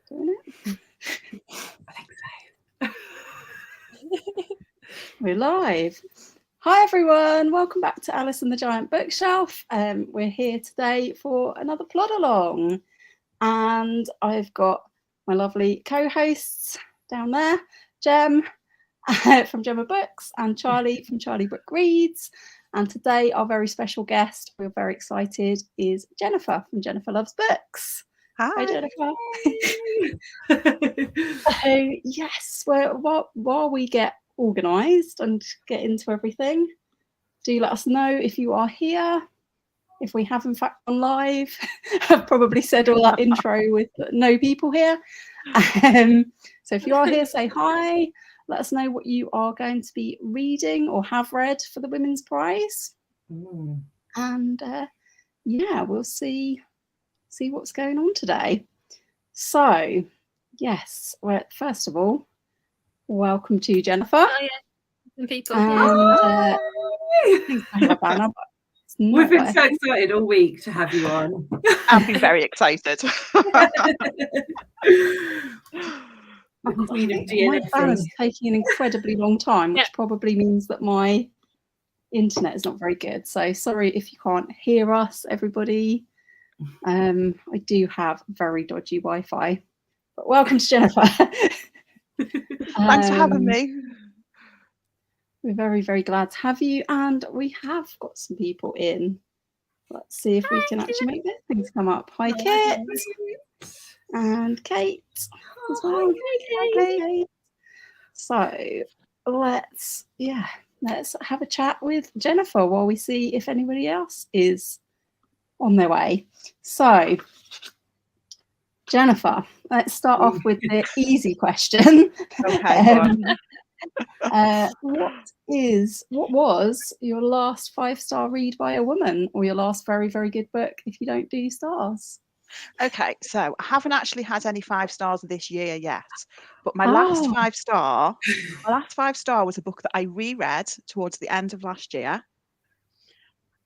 Doing it? I think so. We're live. Hi everyone, welcome back to Alice and the Giant Bookshelf. We're here today for another Plodalong, and I've got my lovely co-hosts down there, Jem from JenniferLovesBooks and Charlie from Charlie Book Reads. And today our very special guest, we're very excited, is Jennifer from JenniferLovesBooks. Hi Jennifer. So yes, while we get organised and get into everything, do let us know if you are here. If we have in fact gone live, I've probably said all that intro with no people here. So if you are here, say hi. Let us know what you are going to be reading or have read for the Women's Prize. And yeah, we'll see what's going on today. So yes, well, first of all, welcome to Jennifer. Oh yeah, people. And, We've been so excited all week to have you on. I've been very excited. My phone is taking an incredibly long time, which probably means that my internet is not very good. So sorry if you can't hear us, everybody. I do have very dodgy Wi-Fi. But welcome to Jennifer. Thanks for having me. We're very, very glad to have you, and we have got some people in. Let's see if we can actually make these things come up. Hi, Kit. And Kate as well. Hi, Kate. So let's have a chat with Jennifer while we see if anybody else is on their way. So Jennifer, let's start off with the easy question. Okay. What was your last 5-star read by a woman, or your last very, very good book if you don't do stars? Okay, so I haven't actually had any 5 stars this year yet, but my last 5-star was a book that I reread towards the end of last year,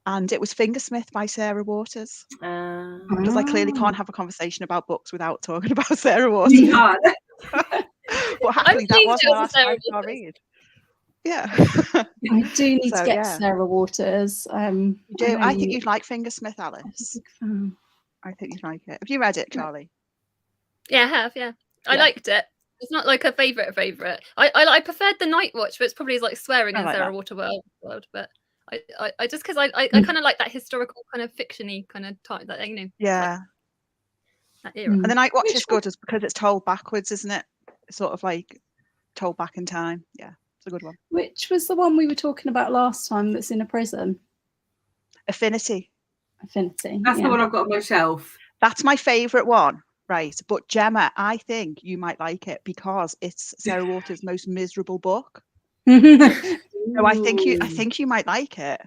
and it was Fingersmith by Sarah Waters. Because I clearly can't have a conversation about books without talking about Sarah Waters. But happily, that was my last 5-star read. Yeah. I do need to get Sarah Waters. You do. I think you'd like Fingersmith, Alice. I think you'd like it. Have you read it, Charlie? Yeah, I have. Yeah, I liked it. It's not like a favourite. I preferred The Night Watch, but it's probably like swearing in Sarah Waters world. But I just because I kind of like that historical kind of fictiony kind of type that Yeah. Like that era. And The Night Watch is good because it's told backwards, isn't it? It's sort of like told back in time. Yeah, it's a good one. Which was the one we were talking about last time that's in a prison? Affinity. That's the one I've got on my shelf. That's my favourite one, right? But Gemma, I think you might like it because it's Sarah Waters' most miserable book. So I think you might like it.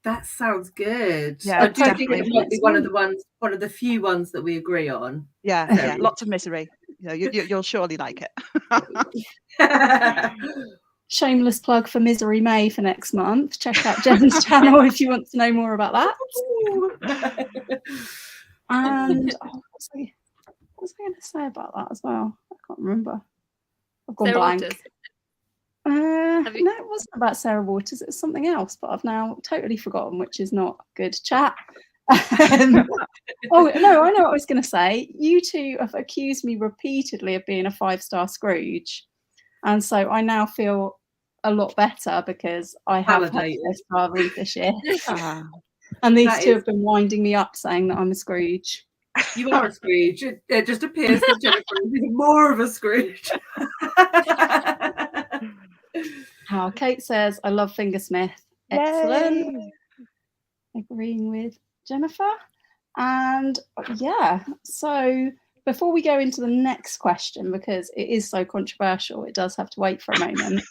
That sounds good. Yeah, I do think it might be one of the few ones that we agree on. Yeah, lots of misery. You'll surely like it. Shameless plug for Misery May for next month. Check out Jen's channel if you want to know more about that. And what was I going to say about that as well? I can't remember. I've gone blank. No, it wasn't about Sarah Waters. It was something else, but I've now totally forgotten, which is not good chat. Oh no, I know what I was going to say. You two have accused me repeatedly of being a 5-star Scrooge, and so I now feel a lot better because I have had a 5-star read this year. And these two have been winding me up saying that I'm a Scrooge. You are a Scrooge. It just appears that Jennifer is more of a Scrooge. Kate says, I love Fingersmith. Excellent. Yay. Agreeing with Jennifer. And yeah, so before we go into the next question, because it is so controversial, it does have to wait for a moment.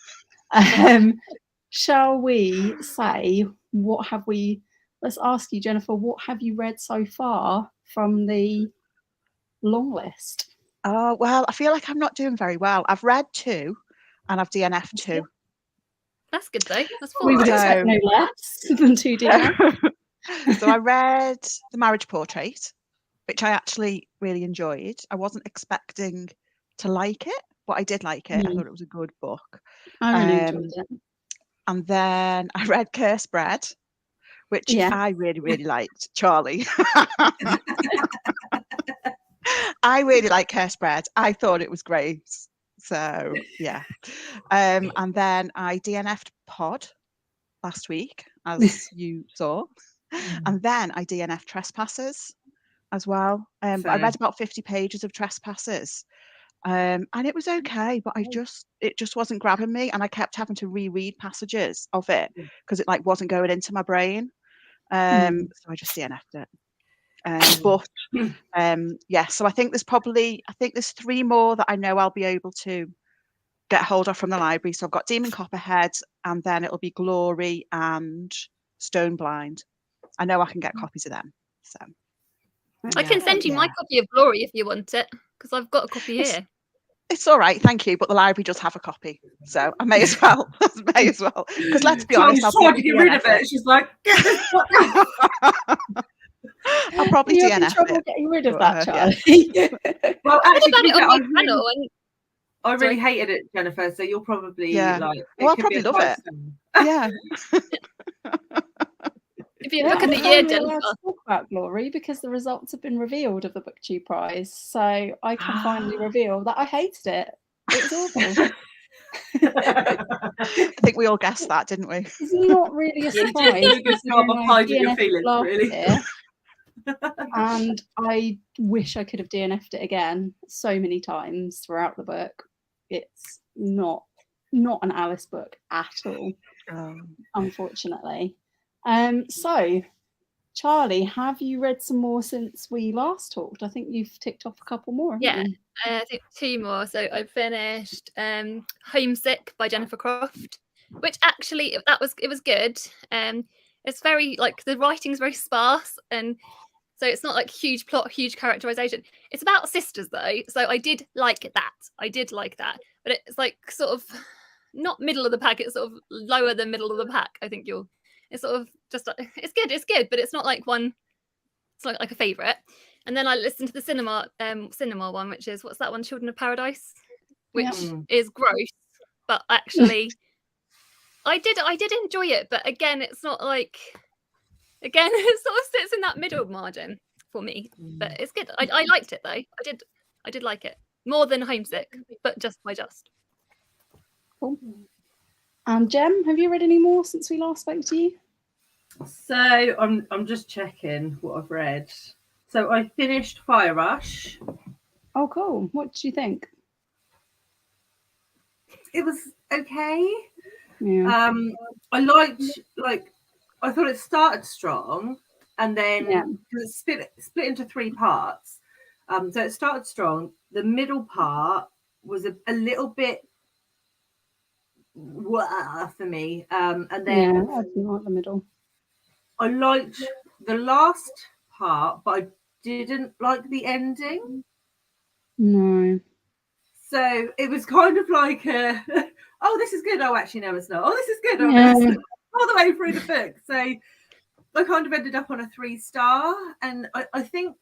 Shall we say, let's ask you, Jennifer, what have you read so far from the long list? Oh, well, I feel like I'm not doing very well. I've read 2 and I've DNF'd 2. That's good though. That's 4. We would expect no less than 2 DNF. So I read The Marriage Portrait which I actually really enjoyed. I wasn't expecting to like it, but I did like it. I thought it was a good book. I really enjoyed it. And then I read Cursed Bread, which I really, really liked. Charlie. I really like Cursed Bread. I thought it was great. So yeah. And then I DNF'd Pod last week, as you saw. And then I DNF'd Trespassers as well. I read about 50 pages of Trespassers. And it was okay, but it just wasn't grabbing me, and I kept having to reread passages of it because it like wasn't going into my brain. So I just DNF'd it. But so I think there's 3 more that I know I'll be able to get hold of from the library. So I've got Demon Copperhead, and then it'll be Glory and Stone Blind. I know I can get copies of them. So I can send you my copy of Glory if you want it, because I've got a copy here. It's all right, thank you. But the library does have a copy, so I may as well. Because let's be honest, I'll trying to get rid of it. She's like, I'll probably You're DNF in trouble it. getting rid of that, Charlie. well, actually, I Sorry. really hated it, Jennifer. So you'll probably like. Well, I'll probably love it. Yeah. If you look at the year, Jennifer. Let's talk about Glory because the results have been revealed of the BookTube prize. So I can finally reveal that I hated it. It was awful. I think we all guessed that, didn't we? It's not really a surprise. And I wish I could have DNF'd it again so many times throughout the book. It's not an Alice book at all, unfortunately. So, Charlie, have you read some more since we last talked? I think you've ticked off a couple more. Yeah, I think 2 more. So I finished Homesick by Jennifer Croft, which actually it was good. It's very like the writing's very sparse, and so it's not like huge plot, huge characterization. It's about sisters though, so I did like that. But it's like sort of not middle of the pack. It's sort of lower than middle of the pack. I think it's sort of just it's good, but it's not like one. It's not like a favorite. And then I listened to the cinema one, which is what's that one? Children of Paradise, which is gross, but actually, I did enjoy it. But again, it's not like it sort of sits in that middle margin for me. But it's good. I liked it though. I did like it more than Homesick, but just by just. Cool. And Jem, have you read any more since we last spoke to you? So I'm just checking what I've read. So I finished Fire Rush. Oh, cool. What did you think? It was okay. Yeah. I liked I thought it started strong, and then it split into 3 parts. So it started strong. The middle part was a little bit for me. And then I didn't like the middle. I liked the last part, but I didn't like the ending. No. So it was kind of like oh, this is good. Oh, actually, no, it's not. Oh, this is good. Oh, no, it's not. All the way through the book. So I kind of ended up on a 3-star. And I think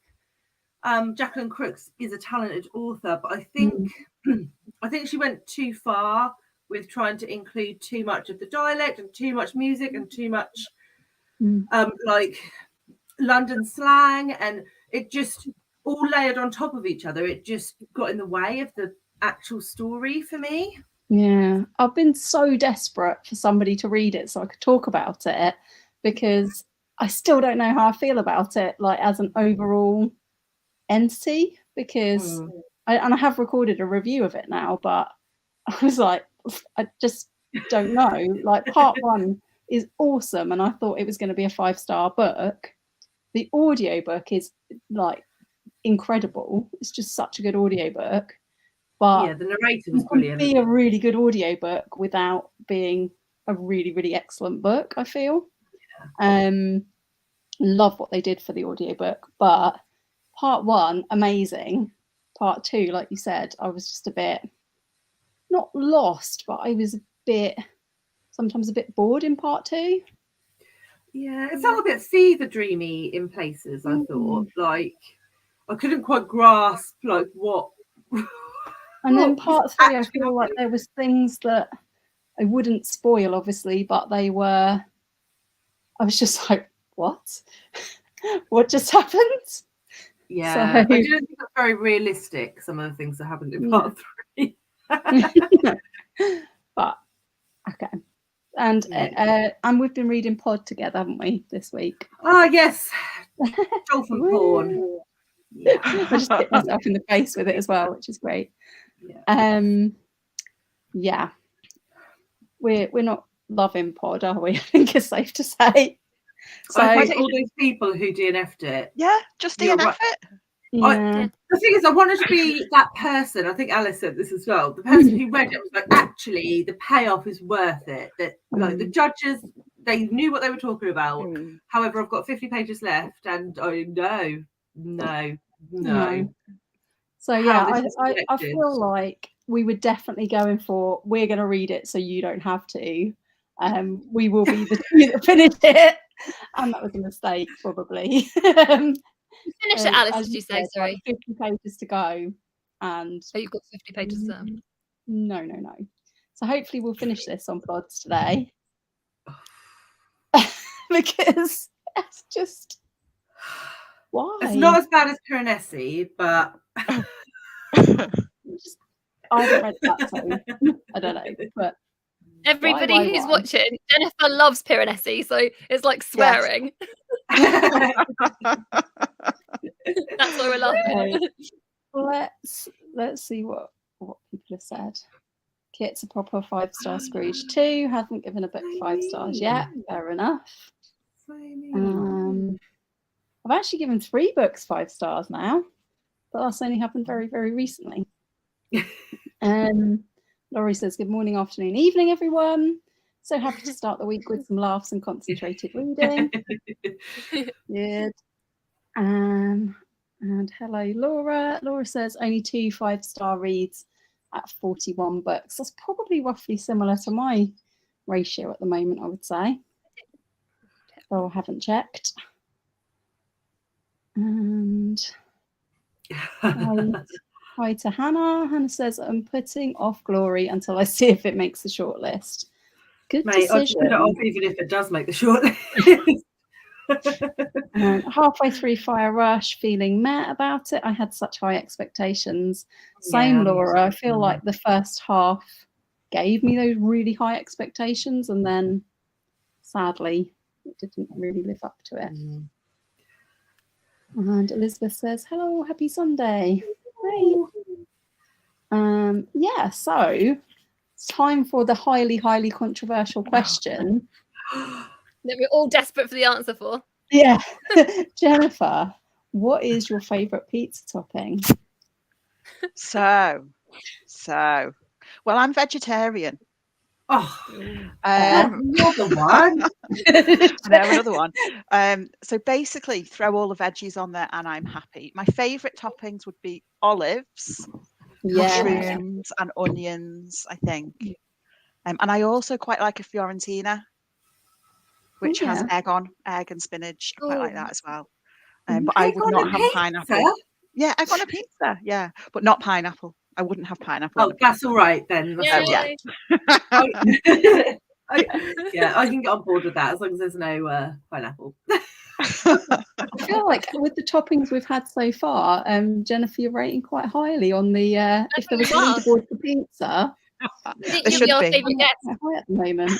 Jacqueline Crooks is a talented author, but I think she went too far with trying to include too much of the dialect and too much music and too much like London slang, and it just all layered on top of each other. It just got in the way of the actual story for me. Yeah, I've been so desperate for somebody to read it so I could talk about it, because I still don't know how I feel about it, like as an overall entity, because I have recorded a review of it now, but I was like, I just don't know. Like part 1 is awesome, and I thought it was going to be a 5-star book. The audiobook is like incredible. It's just such a good audiobook. But the narrator was brilliant. Be a really good audiobook without being a really, really excellent book, I feel. Love what they did for the audiobook. But part 1, amazing. Part 2, like you said, I was just a bit, not lost, but I was sometimes a bit bored in part 2. Yeah, it felt a bit fever dreamy in places, I thought. Like, I couldn't quite grasp like what. And then what was part 3, I actually feel like there was things that I wouldn't spoil, obviously, but they were. I was just like, what? What just happened? Yeah, So- I didn't think it's very realistic. Some of the things that happened in part 3. But okay, and we've been reading Pod together, haven't we, this week? Oh yes, dolphin porn. Yeah, I just hit myself in the face with it as well, which is great. Yeah. Yeah, we're not loving Pod, are we? I think it's safe to say. So I think all those people who DNF'd it. Yeah, just You're DNF right. it. yeah. The thing is, I wanted to be that person. I think Alice said this as well. The person who read it was like, actually, the payoff is worth it. That like the judges, they knew what they were talking about. However, I've got 50 pages left, and I no. So yeah, I feel like we were definitely going for, we're going to read it so you don't have to. We will be the two that finish it, and that was a mistake probably. Finish it, Alice, as did you say? said, Sorry. like 50 pages to go, and Oh, you've got 50 pages there. No. So hopefully we'll finish this on Plods today. Because it's just, why? It's not as bad as Piranesi, but I haven't read that, so I don't know. But Everybody why? who's watching, Jennifer loves Piranesi, so it's like swearing. Yes. That's why we're laughing. Let's see what people have said. Kit's a proper 5-star Scrooge too. Hasn't given a book 5 stars yet. Fair enough. I've actually given 3 books 5 stars now, but that's only happened very, very recently. Laurie says, good morning, afternoon, evening, everyone. So happy to start the week with some laughs and concentrated reading. Good. And hello, Laura. Laura says only 2 5-star reads at 41 books. That's probably roughly similar to my ratio at the moment, I would say. Though I haven't checked. And hi to Hannah. Hannah says, I'm putting off Glory until I see if it makes the shortlist. Good Mate, I'd decision. put it off even if it does make the shortlist. Halfway through Fire Rush, feeling meh about it. I had such high expectations. Same, Laura. I feel like the first half gave me those really high expectations, and then sadly it didn't really live up to it. And Elizabeth says, hello, happy Sunday. Hey. Yeah, so it's time for the highly, highly controversial question that we're all desperate for the answer for. Yeah. Jennifer, what is your favourite pizza topping? So, well, I'm vegetarian. Oh, another one. Another one. So basically, throw all the veggies on there, and I'm happy. My favourite toppings would be olives, mushrooms, and onions, I think. And I also quite like a Fiorentina, which has egg and spinach. I quite like that as well. But I would not have pineapple. Yeah, egg on a pizza. Yeah, but not pineapple. I wouldn't have pineapple. Oh, that's all right then. Yeah. I can get on board with that as long as there's no pineapple. I feel like with the toppings we've had so far, Jennifer, you're rating quite highly on the if there was a leaderboard for pizza. I think you'll be our favourite guest at the moment.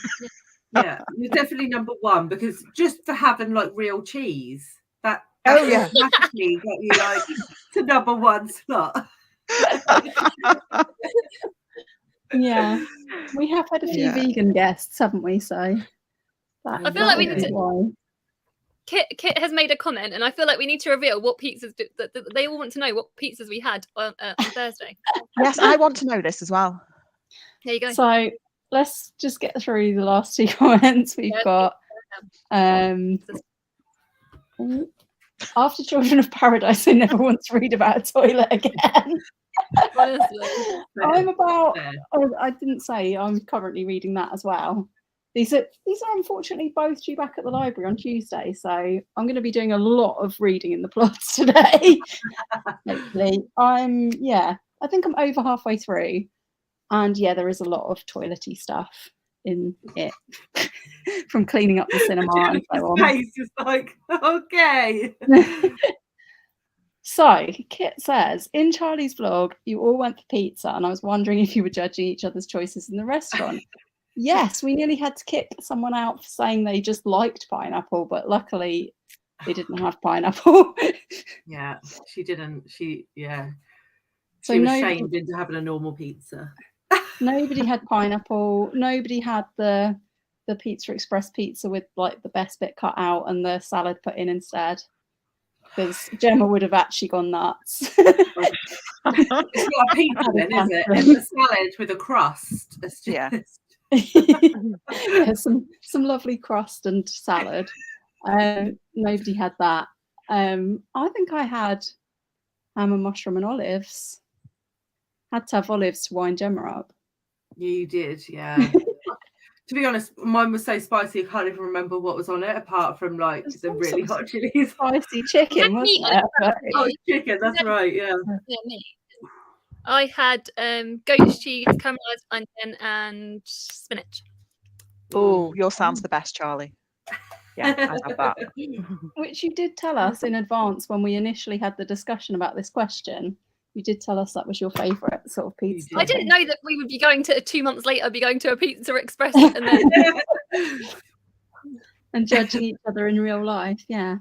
Yeah, you're definitely number 1 because just for having like real cheese, that automatically got you like to number 1 slot. Yeah, we have had a few vegan guests, haven't we? So I feel like we need to. Kit has made a comment, and I feel like we need to reveal what pizzas they all want to know. What pizzas we had on Thursday? Yes, I want to know this as well. There you go. So let's just get through the last 2 comments we've got. After Children of Paradise, I never want to read about a toilet again. Honestly, I didn't say I'm currently reading that as well. These are unfortunately both due back at the library on Tuesday, so I'm going to be doing a lot of reading in the plots today. Hopefully, I think I'm over halfway through, and yeah, there is a lot of toilety stuff in it, from cleaning up the cinema and so on. Face is like, okay. So Kit says, in Charlie's vlog, you all went for pizza, and I was wondering if you were judging each other's choices in the restaurant. Yes, we nearly had to kick someone out for saying they just liked pineapple, but luckily they didn't have pineapple. Yeah, she didn't. So So was shamed into having a normal pizza. Nobody had pineapple. Nobody had the Pizza Express pizza with like the best bit cut out and the salad put in instead. Because Gemma would have actually gone nuts. It's not a pizza then, is it? It's a salad with a crust. It's just... yeah, some lovely crust and salad. Nobody had that. I think I had ham and mushroom and olives. Had to have olives to wind Gemma up. You did, yeah. To be honest, mine was so spicy I can't even remember what was on it, apart from like the really hot chilies. Spicy chicken, wasn't it? Oh, chicken, that's right, yeah. Yeah, me. I had goat's cheese, caramelised onion, and spinach. Oh, yours sounds the best, Charlie. Yeah, I'd have that. Which you did tell us in advance when we initially had the discussion about this question. You did tell us that was your favourite sort of pizza. I didn't know that we would be going to 2 months later, be going to a Pizza Express and then and judging each other in real life. Yeah.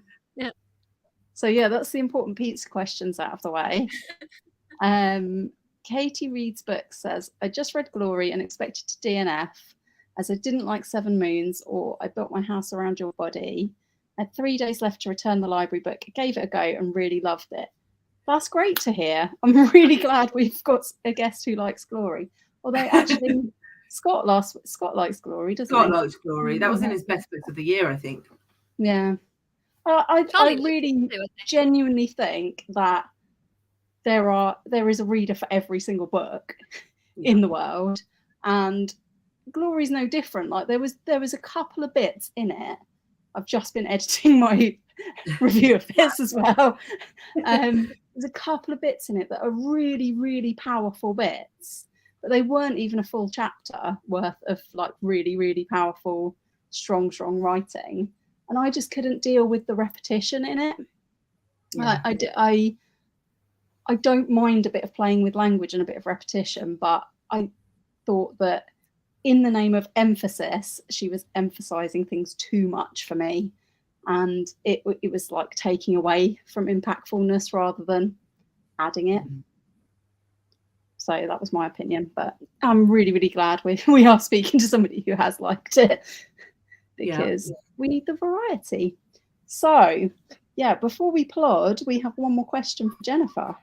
So yeah, that's the important pizza questions out of the way. Katie Reads Books says, I just read Glory and expected to DNF as I didn't like Seven Moons or I Built My House Around Your Body. I had 3 days left to return the library book, gave it a go and really loved it. That's great to hear. I'm really glad we've got a guest who likes Glory. Although actually Scott likes Glory, doesn't he? Scott likes Glory. That was in his best books of the year, I think. Yeah. I really genuinely think that there is a reader for every single book in the world, and Glory's no different. Like there was a couple of bits in it. I've just been editing my review of this as well. There's a couple of bits in it that are really, really powerful bits, but they weren't even a full chapter worth of like really, really powerful, strong writing. And I just couldn't deal with the repetition in it. Yeah. I don't mind a bit of playing with language and a bit of repetition, but I thought that in the name of emphasis, she was emphasizing things too much for me. And it was like taking away from impactfulness rather than adding it. So that was my opinion, but I'm really, really glad we are speaking to somebody who has liked it, because we need the variety. So yeah, before we plod, we have one more question for Jennifer,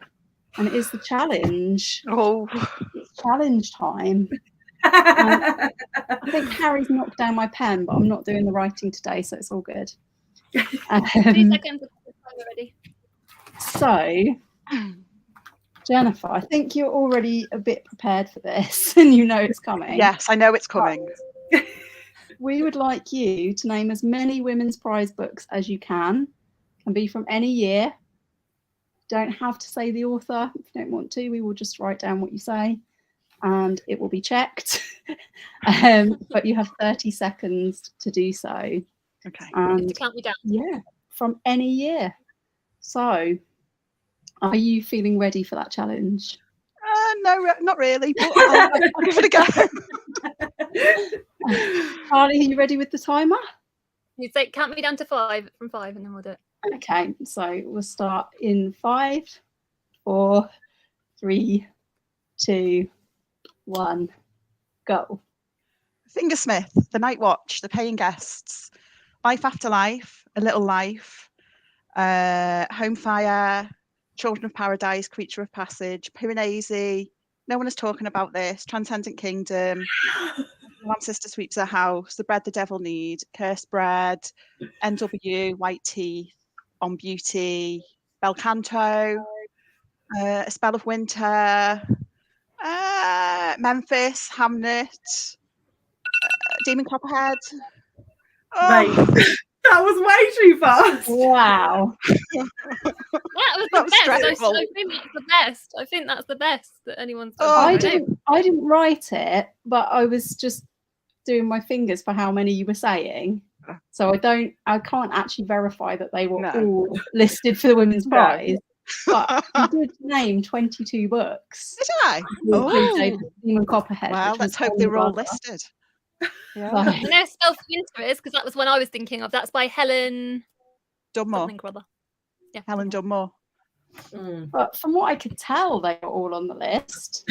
and it is the challenge. Oh, it's challenge time. I think Harry's knocked down my pen, but I'm not doing the writing today, so it's all good. 2 seconds already. So, Jennifer, I think you're already a bit prepared for this and you know it's coming. Yes, I know it's coming. We would like you to name as many women's prize books as you can be from any year. Don't have to say the author if you don't want to. We will just write down what you say and it will be checked. But you have 30 seconds to do so. Okay. To count me down. Yeah, from any year. So, are you feeling ready for that challenge? No, not really, but I'll give it a go. Charlie, are you ready with the timer? You say count me down to 5 from 5 and then we'll do it. Okay, so we'll start in 5, 4, 3, 2, 1, go. Fingersmith, The Night Watch, The Paying Guests, Life After Life, A Little Life, Home Fire, Children of Paradise, Creature of Passage, Piranesi, No One Is Talking About This, Transcendent Kingdom, One Sister Sweeps Her House, The Bread the Devil Need, Cursed Bread, NW, White Teeth, On Beauty, Bel Canto, A Spell of Winter, Memphis, Hamnet, Demon Copperhead. Mate, that was way too fast. Wow. That was That the was best. stressful. I think that's the best. I think that's the best that anyone's done. Oh, I already. didn't write it, but I was just doing my fingers for how many you were saying. So I can't actually verify that they were all listed for the Women's Prize. But you did name 22 books. Did I? Oh. Demon Copperhead. Well, let's hope they were all listed. Yeah. I know Spell for Winter is, because that was one I was thinking of. That's by Helen Dunmore. something or other. Yeah, Helen Dunmore. But from what I could tell, they were all on the list.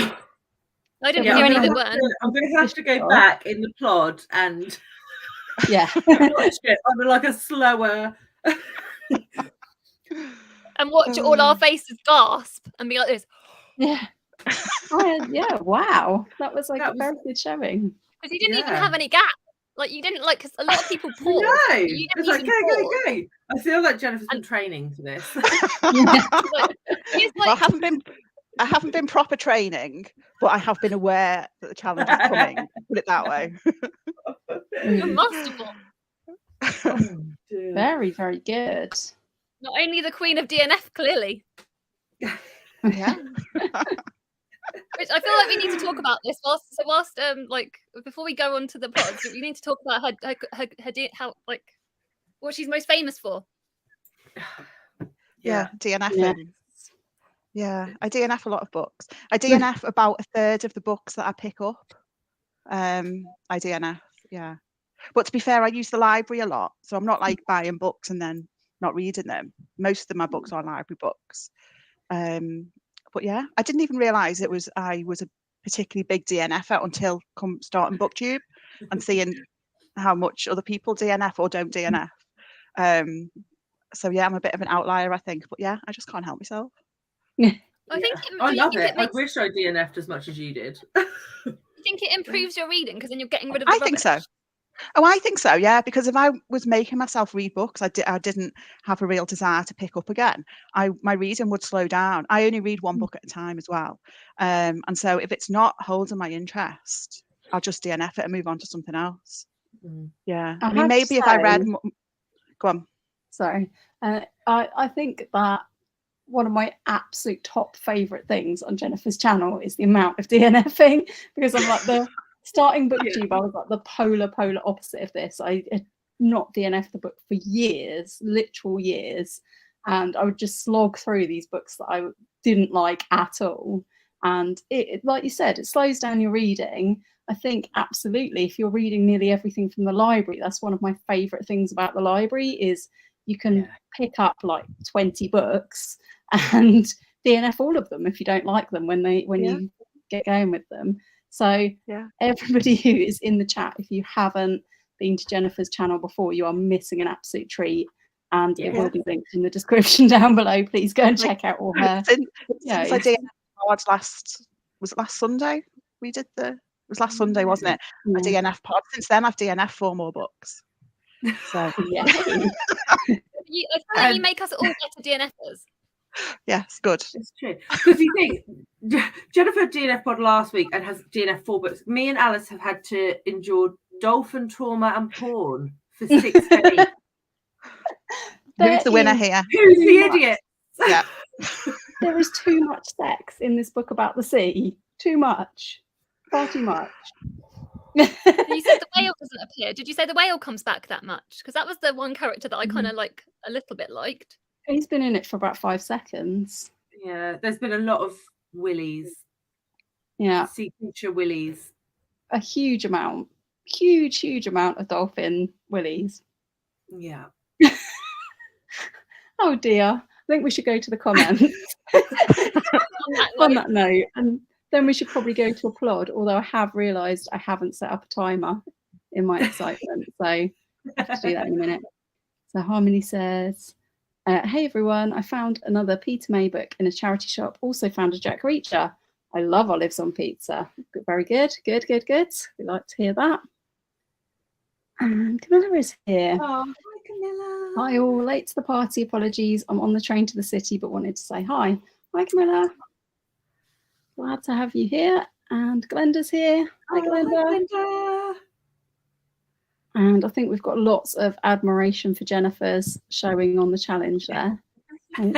I didn't hear any that weren't. I'm going to have to go back in the plod and watch it on like a slower. And watch all our faces gasp and be like this. Yeah. Yeah, wow. That was like a very good showing. Because you didn't even have any gap. Like, you didn't, like, because a lot of people pause. No, it's like, go. I feel like Jennifer's been training for this. Well, I haven't been proper training, but I have been aware that the challenge is coming. Put it that way. You're masterful. Very, very good. Not only the queen of DNF, clearly. Yeah. Which I feel like we need to talk about this whilst like before we go on to the plods, we need to talk about how like what she's most famous for. Yeah, DNF. Yeah, I DNF a lot of books. I DNF about a third of the books that I pick up. I DNF, yeah. But to be fair, I use the library a lot, so I'm not like buying books and then not reading them. Most of my books are library books. But yeah, I didn't even realise I was a particularly big DNFer until starting BookTube and seeing how much other people DNF or don't DNF. So yeah, I'm a bit of an outlier, I think. But yeah, I just can't help myself. I love it. I wish I DNF'd as much as you did. You think it improves your reading because then you're getting rid of the rubbish? I think so. Oh, I think so, yeah, because if I was making myself read books, I didn't have a real desire to pick up again. My reading would slow down. I only read one book at a time as well. And so if it's not holding my interest, I'll just DNF it and move on to something else. Yeah. I mean, maybe if I read... Go on. Sorry. I think that one of my absolute top favourite things on Jennifer's channel is the amount of DNFing, because I'm like the... Starting BookTube, I was like the polar opposite of this. I had not DNF'd the book for years, literal years, and I would just slog through these books that I didn't like at all. And it, like you said, it slows down your reading. I think absolutely, if you're reading nearly everything from the library, that's one of my favourite things about the library is you can pick up like 20 books and DNF all of them if you don't like them when you get going with them. So everybody who is in the chat, if you haven't been to Jennifer's channel before, you are missing an absolute treat, and it will be linked in the description down below. Please go and check out all her. Since I did Plods was it last Sunday? It was last Sunday, wasn't it? I DNF Pod. Since then, I've DNF 4 more books. So yeah, I feel like you make us all better DNFers. Yes, good. It's true. Because you think Jennifer DNF Pod last week and has DNF 4 books. Me and Alice have had to endure dolphin trauma and porn for 6 days. Who's the winner here? Who's the idiot? Yeah. There is too much sex in this book about the sea. Too much. Far too much. You said the whale doesn't appear. Did you say the whale comes back that much? Because that was the one character that I kind of like a little bit liked. He's been in it for about 5 seconds. Yeah, there's been a lot of willies. Yeah. Sea creature willies. A huge amount. Huge amount of dolphin willies. Yeah. Oh dear. I think we should go to the comments on that note. And then we should probably go to a plod, although I have realised I haven't set up a timer in my excitement. So I have to do that in a minute. So Harmony says... hey everyone, I found another Peter May book in a charity shop. Also found a Jack Reacher. I love olives on pizza. Very good. Good. We like to hear that. And Camilla is here. Oh, hi Camilla. Hi all, late to the party. Apologies. I'm on the train to the city, but wanted to say hi. Hi Camilla. Glad to have you here. And Glenda's here. Hi Glenda. Hi, Glenda. And I think we've got lots of admiration for Jennifer's showing on the challenge there. I'm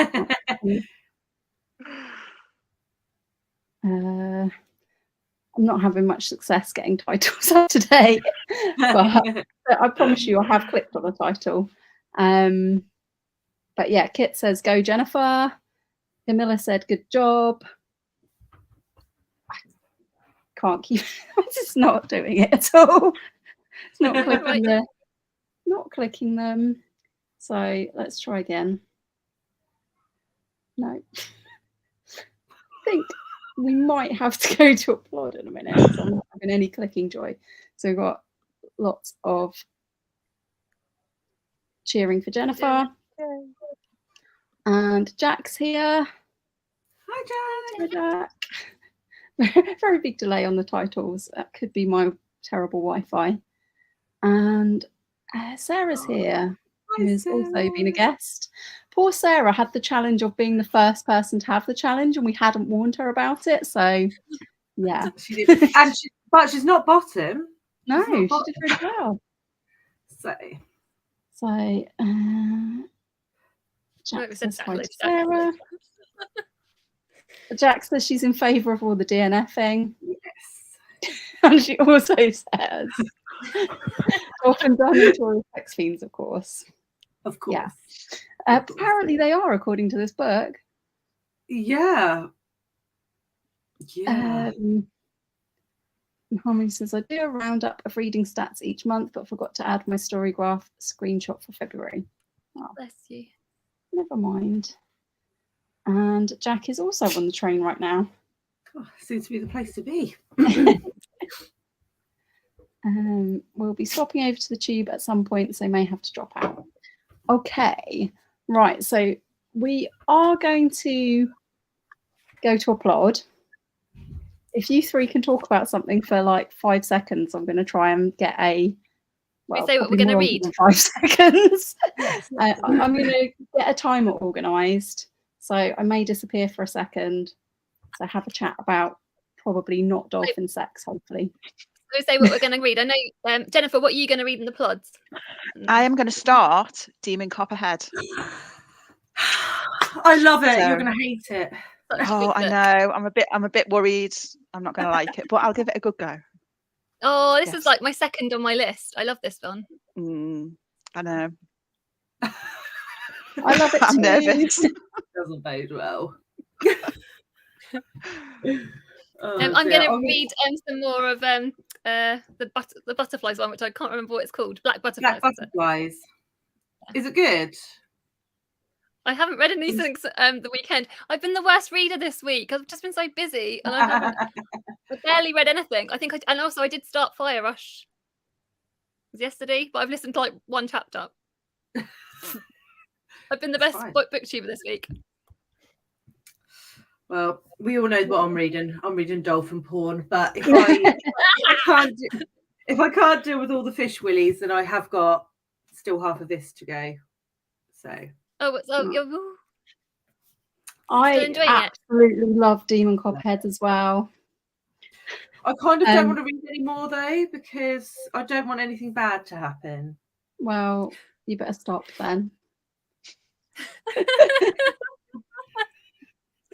not having much success getting titles up today, but I promise you I have clicked on the title. But yeah, Kit says, go Jennifer. Camilla said, good job. I can't keep, I'm just not doing it at all. It's not clicking not clicking them. So let's try again. No. I think we might have to go to a plod in a minute because I'm not having any clicking joy. So we've got lots of cheering for Jennifer. And Jack's here. Hi, Jack. Hi, Jack. Very big delay on the titles. That could be my terrible Wi-Fi. And Sarah's here, who's also been a guest. Poor Sarah had the challenge of being the first person to have the challenge, and we hadn't warned her about it. So, yeah. But she's not bottom. No, she did really well. So, Jack says hi to Sarah. Jack says she's in favour of all the DNFing. Yes. And she also says, often done notorious sex fiends, of course. Of course. Yeah. Apparently they are, according to this book. Yeah. Yeah. Harmony says, I do a roundup of reading stats each month, but forgot to add my story graph screenshot for February. Oh, bless you. Never mind. And Jack is also on the train right now. Oh, seems to be the place to be. We'll be swapping over to the tube at some point, so may have to drop out. Okay, right. So we are going to go to a plod. If you three can talk about something for like 5 seconds, I'm going to try and get a. Well, we say what we're going to read. 5 seconds. I'm going to get a timer organised, so I may disappear for a second. So have a chat about probably not dolphin sex, hopefully. We say what we're going to read. I know, Jennifer, what are you going to read in the plods? I am going to start Demon Copperhead. I love it. You're going to hate it. Oh, I know. I'm a bit worried. I'm not going to like it, but I'll give it a good go. Oh, this is like my second on my list. I love this one. I know. I love it too. I'm nervous. Doesn't bode well. I'm going to read some more of the butterflies one, which I can't remember what it's called. Black Butterflies. Black Butterflies. Is it good? I haven't read any since the weekend. I've been the worst reader this week. I've just been so busy, and I barely read anything. I think, and also I did start Fire Rush. It was yesterday, but I've listened to like one chapter. I've been the best booktuber this week. Well, we all know what I'm reading. I'm reading dolphin porn, but if I can't deal with all the fish willies, then I have got still half of this to go. So. I absolutely love Demon Copperhead as well. I kind of don't want to read any more though, because I don't want anything bad to happen. Well, you better stop then.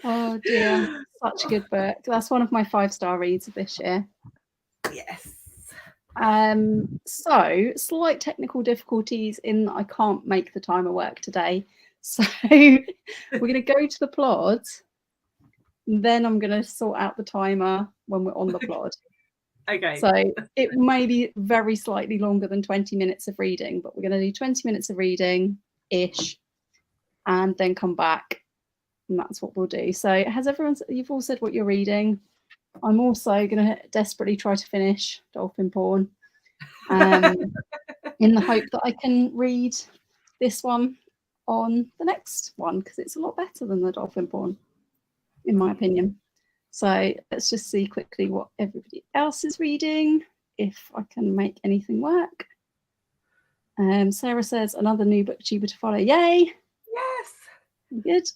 Oh dear, such a good book. That's one of my 5-star reads of this year. Yes. So slight technical difficulties in that I can't make the timer work today. So we're going to go to the plod. Then I'm going to sort out the timer when we're on the plod. Okay. So it may be very slightly longer than 20 minutes of reading, but we're going to do 20 minutes of reading-ish and then come back. And that's what we'll do. So you've all said what you're reading. I'm also going to desperately try to finish Dolphin Porn in the hope that I can read this one on the next one, because it's a lot better than the Dolphin Porn, in my opinion. So let's just see quickly what everybody else is reading, if I can make anything work. Sarah says, another new booktuber to follow. Yay! Yes! Good.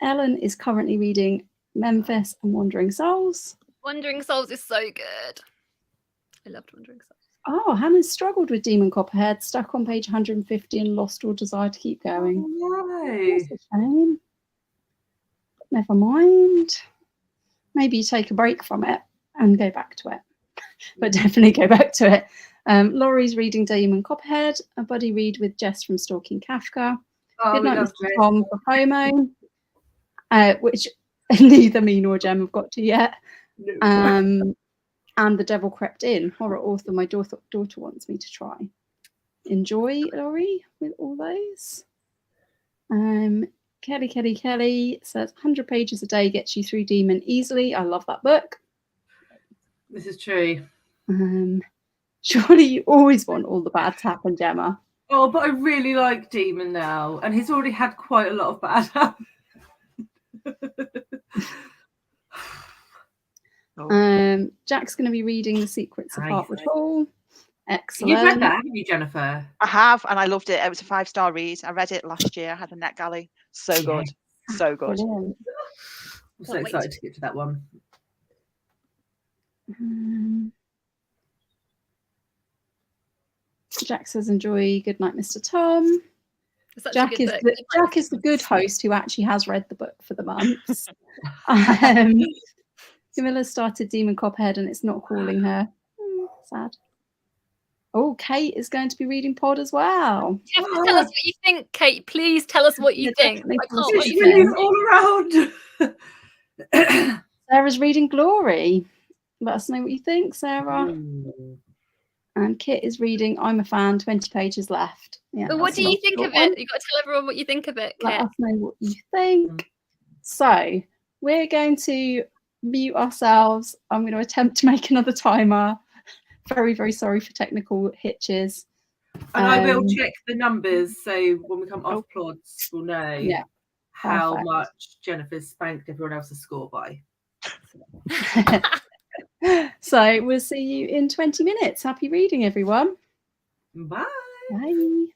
Ellen is currently reading Memphis and Wandering Souls. Wandering Souls is so good. I loved Wandering Souls. Oh, Hannah's struggled with Demon Copperhead, stuck on page 150 and lost all desire to keep going. Oh, That's a shame. Never mind. Maybe you take a break from it and go back to it. But definitely go back to it. Laurie's reading Demon Copperhead, a buddy read with Jess from Stalking Kafka. Oh, Good we night, love Mr. Jess. Tom for FOMO, which neither me nor Jem have got to yet. No. And The Devil Crept In, horror author my daughter wants me to try. Enjoy, Laurie, with all those. Kelly says 100 pages a day gets you through Demon easily. I love that book. This is true. Surely you always want all the bad to happen, Gemma. Oh, but I really like Demon now, and he's already had quite a lot of bad happen. Jack's going to be reading The Secrets of Hartwood Hall. Excellent. You've read that, haven't you, Jennifer? I have, and I loved it. It was a 5-star read. I read it last year. I had a NetGalley. So good. So good. Brilliant. I'm so excited to get to that one. Jack says, enjoy. Good night, Mr. Tom. Jack is the good host who actually has read the book for the months. Camilla started Demon Copperhead and it's not calling her. Sad. Oh, Kate is going to be reading Pod as well. You have to tell us what you think, Kate. Please tell us what you think. I can't wait. She's all around. Sarah's reading Glory. Let us know what you think, Sarah. And Kit is reading I'm a Fan, 20 pages left. Yeah, but what do you think of it? You've got to tell everyone what you think of it, Kit. Let us know what you think. So we're going to mute ourselves. I'm going to attempt to make another timer. Very, very sorry for technical hitches. And I will check the numbers, so when we come off Plods, we'll know how much Jennifer's spanked everyone else's score by. So we'll see you in 20 minutes. Happy reading, everyone. Bye. Bye.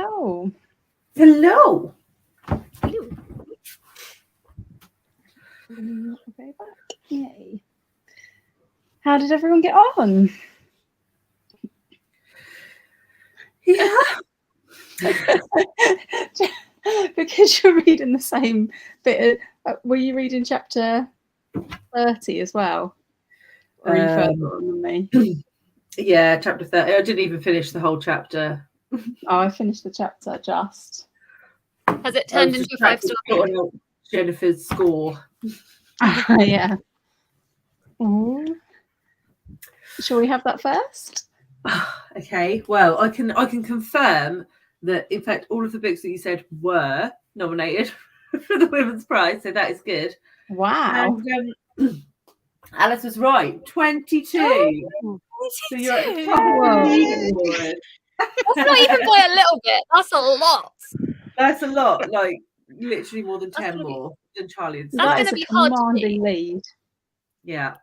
Hello. Hello. Go back. Yay. How did everyone get on? Yeah. Because you're reading the same bit. Were you reading chapter 30 as well? Or are you further on than me? Yeah, chapter 30. I didn't even finish the whole chapter. Oh, I finished the chapter just. Has it turned into a 5-star? Jennifer's score. Yeah. Ooh. Shall we have that first? Okay. Well, I can confirm that in fact all of the books that you said were nominated for the Women's Prize, so that is good. Wow. And Alice was right. 22. Oh, So you're at the top of the leaderboard. That's not even by a little bit. That's a lot. That's a lot. Like literally more than That's 10 gonna be- more than Charlie and That's that Steve. is gonna a be hard to commanding lead. Yeah.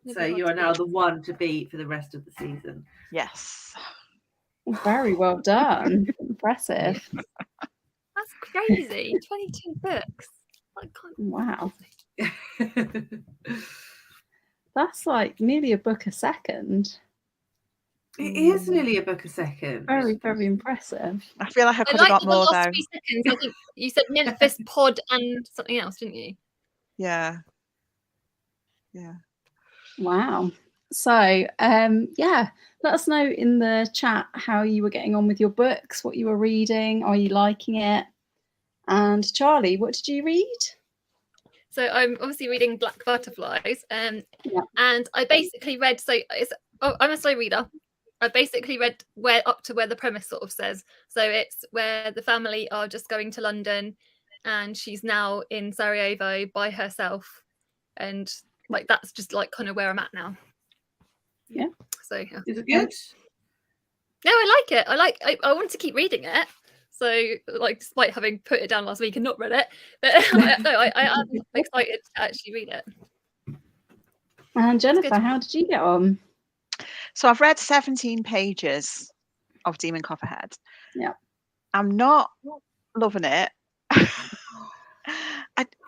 It's So gonna be you hard are to now beat. the one to beat for the rest of the season. Yes. Very well done. Impressive. That's crazy. 22 books. I can't. Wow. That's like nearly a book a second. It is nearly a book a second. Very, very impressive. I feel like I I could have like got the more last though. 3 seconds. I think you said Memphis, Pod, and something else, didn't you? Yeah. Yeah. Wow. So, yeah, let us know in the chat how you were getting on with your books, what you were reading, are you liking it? And Charlie, what did you read? So I'm obviously reading Black Butterflies, Yeah. and I basically read. I'm a slow reader. I basically read up to where the premise sort of says. So it's where the family are just going to London, and she's now in Sarajevo by herself, and like that's just like kind of where I'm at now. Yeah. So yeah. Is it good? No, I like it. I want to keep reading it. So, like, despite having put it down last week and not read it, but I am excited to actually read it. And Jennifer, how did you get on? So I've read 17 pages of Demon Copperhead. Yeah. I'm not loving it.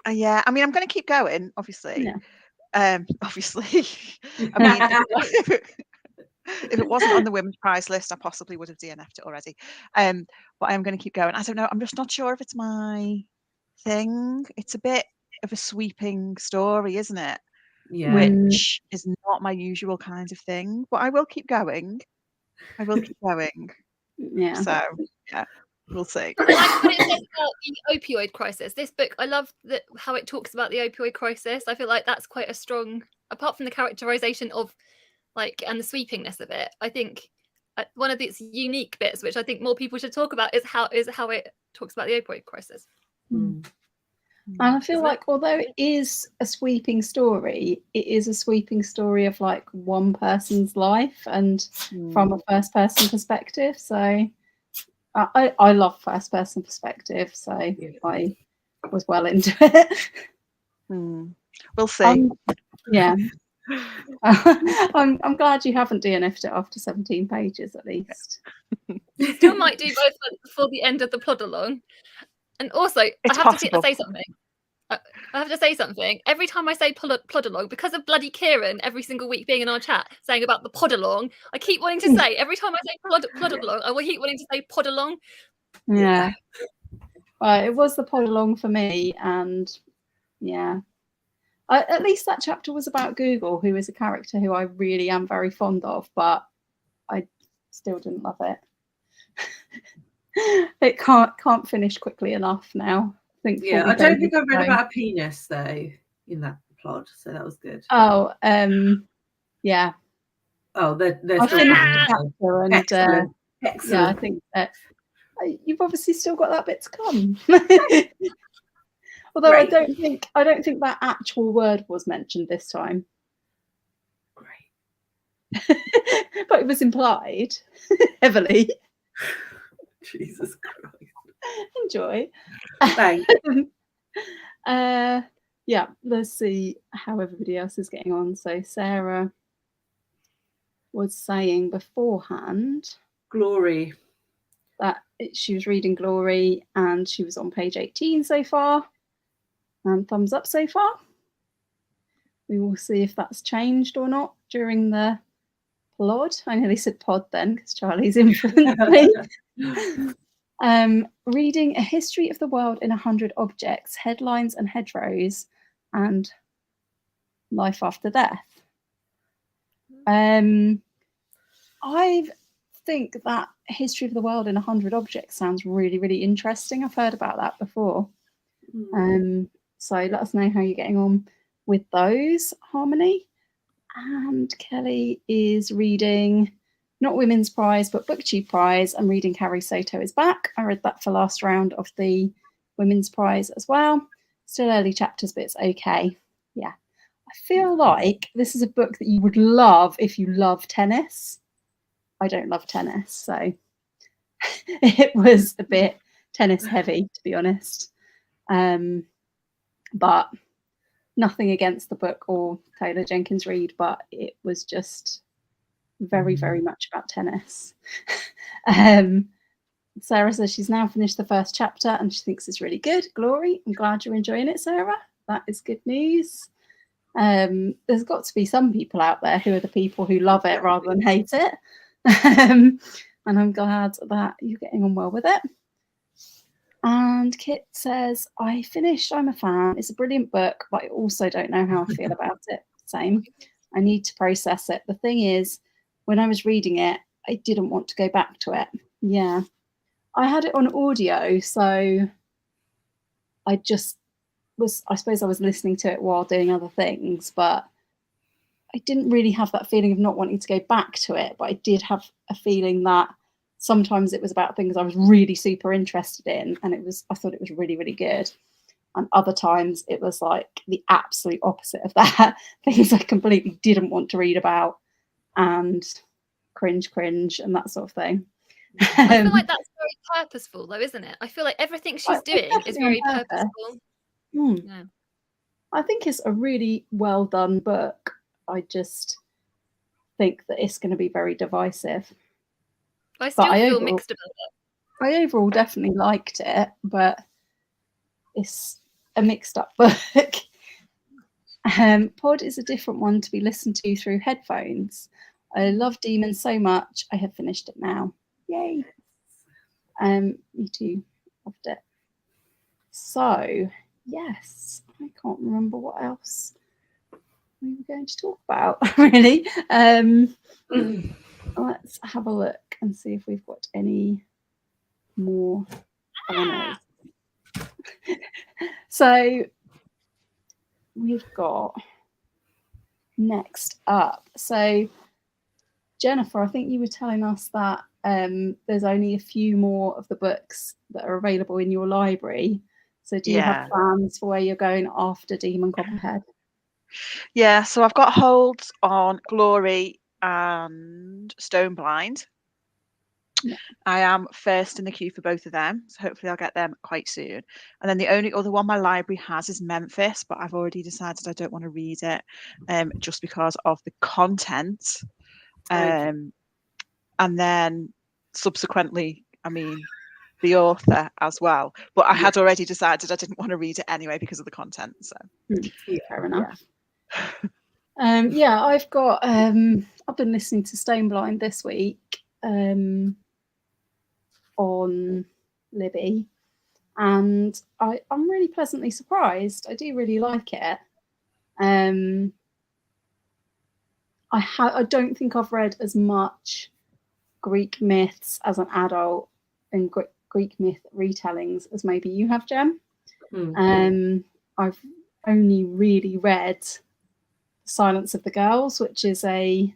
Yeah, I mean, I'm going to keep going, obviously. Yeah. Obviously. I mean, if it wasn't on the Women's Prize list, I possibly would have DNF'd it already. But I am going to keep going. I don't know. I'm just not sure if it's my thing. It's a bit of a sweeping story, isn't it? Yeah. Which is not my usual kind of thing. But I will keep going. I will keep going. Yeah. So, yeah, we'll see. I like what it says about the opioid crisis. This book, I love how it talks about the opioid crisis. I feel like that's quite a strong, apart from the characterization of like and the sweepingness of it. I think one of its unique bits, which I think more people should talk about, is how it talks about the opioid crisis. And I feel like although it is a sweeping story, it is a sweeping story of like one person's life and from a first person perspective. So I love first person perspective. So I was well into it. We'll see. Yeah. I'm glad you haven't DNF'd it after 17 pages at least. Still might do both before the end of the Plodalong. And also, It's I have possible. to say something. I have to say something. Every time I say Plodalong, because of bloody Kieran every single week being in our chat saying about the Podalong, I keep wanting to say, every time I say Plodalong, I will keep wanting to say Podalong. Yeah. Well, it was the Podalong for me, and yeah. At least that chapter was about Google, who is a character who I really am very fond of, but I still didn't love it. It can't finish quickly enough now. I don't think I've read about a penis though in that plot, so that was good. Oh, yeah. Oh, they're I still finished the chapter, and excellent. Yeah, I think that you've obviously still got that bit to come. Although Great. I don't think that actual word was mentioned this time. Great. But it was implied heavily. Jesus Christ. Enjoy. Thanks. Yeah, let's see how everybody else is getting on. So Sarah was saying beforehand Glory. that she was reading Glory, and she was on page 18 so far. And thumbs up so far. We will see if that's changed or not during the plod. I nearly said pod then because Charlie's influenced me. Reading A History of the World in 100 Objects, Headlines and Hedgerows, and Life After Death. I think that History of the World in 100 Objects sounds really, really interesting. I've heard about that before. So let us know how you're getting on with those, Harmony. And Kelly is reading not Women's Prize, but BookTube Prize. I'm reading Carrie Soto is Back. I read that for last round of the Women's Prize as well. Still early chapters, but it's okay. Yeah. I feel like this is a book that you would love if you love tennis. I don't love tennis, so it was a bit tennis heavy, to be honest. But nothing against the book or Taylor Jenkins Reid, but it was just very, very much about tennis. Sarah says she's now finished the first chapter and she thinks it's really good. Glory, I'm glad you're enjoying it, Sarah. That is good news. There's got to be some people out there who are the people who love it rather than hate it. And I'm glad that you're getting on well with it. And Kit says, I finished I'm a Fan. It's a brilliant book, but I also don't know how I feel about it. Same. I need to process it. The thing is, when I was reading it, I didn't want to go back to it. Yeah. I had it on audio, so I just was, I suppose I was listening to it while doing other things, but I didn't really have that feeling of not wanting to go back to it. But I did have a feeling that sometimes it was about things I was really super interested in, and I thought it was really, really good. And other times it was like the absolute opposite of that. Things I completely didn't want to read about and cringe, and that sort of thing. I feel like that's very purposeful though, isn't it? I feel like everything she's doing is very purposeful. Yeah. I think it's a really well done book. I just think that it's going to be very divisive. I still feel mixed about it. I overall definitely liked it, but it's a mixed up book. Pod is a different one to be listened to through headphones. I love Demons so much. I have finished it now. Yay. Me too. Loved it. So, yes, I can't remember what else we were going to talk about, really. Let's have a look and see if we've got any more banners. So we've got next up. So Jennifer, I think you were telling us that there's only a few more of the books that are available in your library. So do you have plans for where you're going after Demon Copperhead? Yeah, so I've got holds on Glory and Stone Blind. Yeah. I am first in the queue for both of them, so hopefully I'll get them quite soon. And then the only other one my library has is Memphis, but I've already decided I don't want to read it just because of the content. And then subsequently, I mean, the author as well. But I had already decided I didn't want to read it anyway because of the content. So fair enough. Yeah, I've got I've been listening to Stone Blind this week on Libby, and I'm really pleasantly surprised. I do really like it. I don't think I've read as much Greek myths as an adult and Greek myth retellings as maybe you have, Jem. I've only really read Silence of the Girls, which is a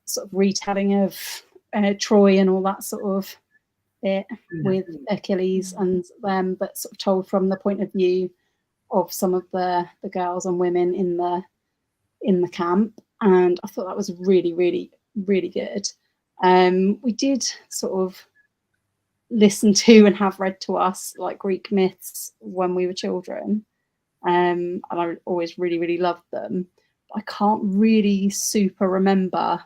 sort of retelling of Troy and all that sort of bit with Achilles and them, but sort of told from the point of view of some of the girls and women in the camp. And I thought that was really, really, really good. We did sort of listen to and have read to us like Greek myths when we were children. And I always really, really loved them. I can't really super remember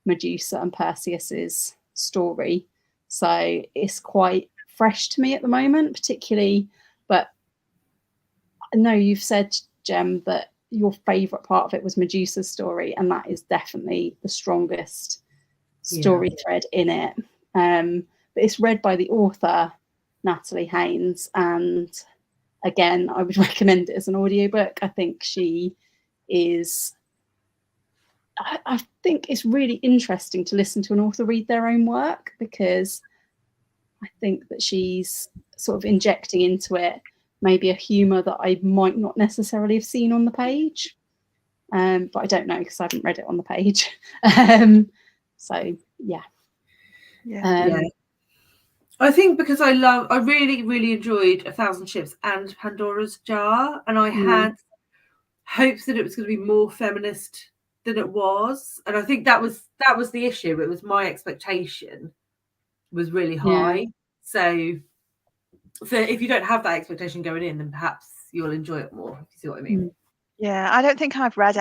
Medusa and Perseus's story. So it's quite fresh to me at the moment, particularly. But I know you've said, Jem, that your favourite part of it was Medusa's story, and that is definitely the strongest story thread in it. But it's read by the author, Natalie Haynes, and again, I would recommend it as an audiobook. I think she is... I think it's really interesting to listen to an author read their own work, because I think that she's sort of injecting into it maybe a humour that I might not necessarily have seen on the page. But I don't know, because I haven't read it on the page. So, yeah. I think because I really, really enjoyed 1,000 Ships and Pandora's Jar, and I had hopes that it was going to be more feminist than it was, and I think that was the issue. It was my expectation was really high. So if you don't have that expectation going in, then perhaps you'll enjoy it more, if you see what I mean. Yeah, I don't think I've read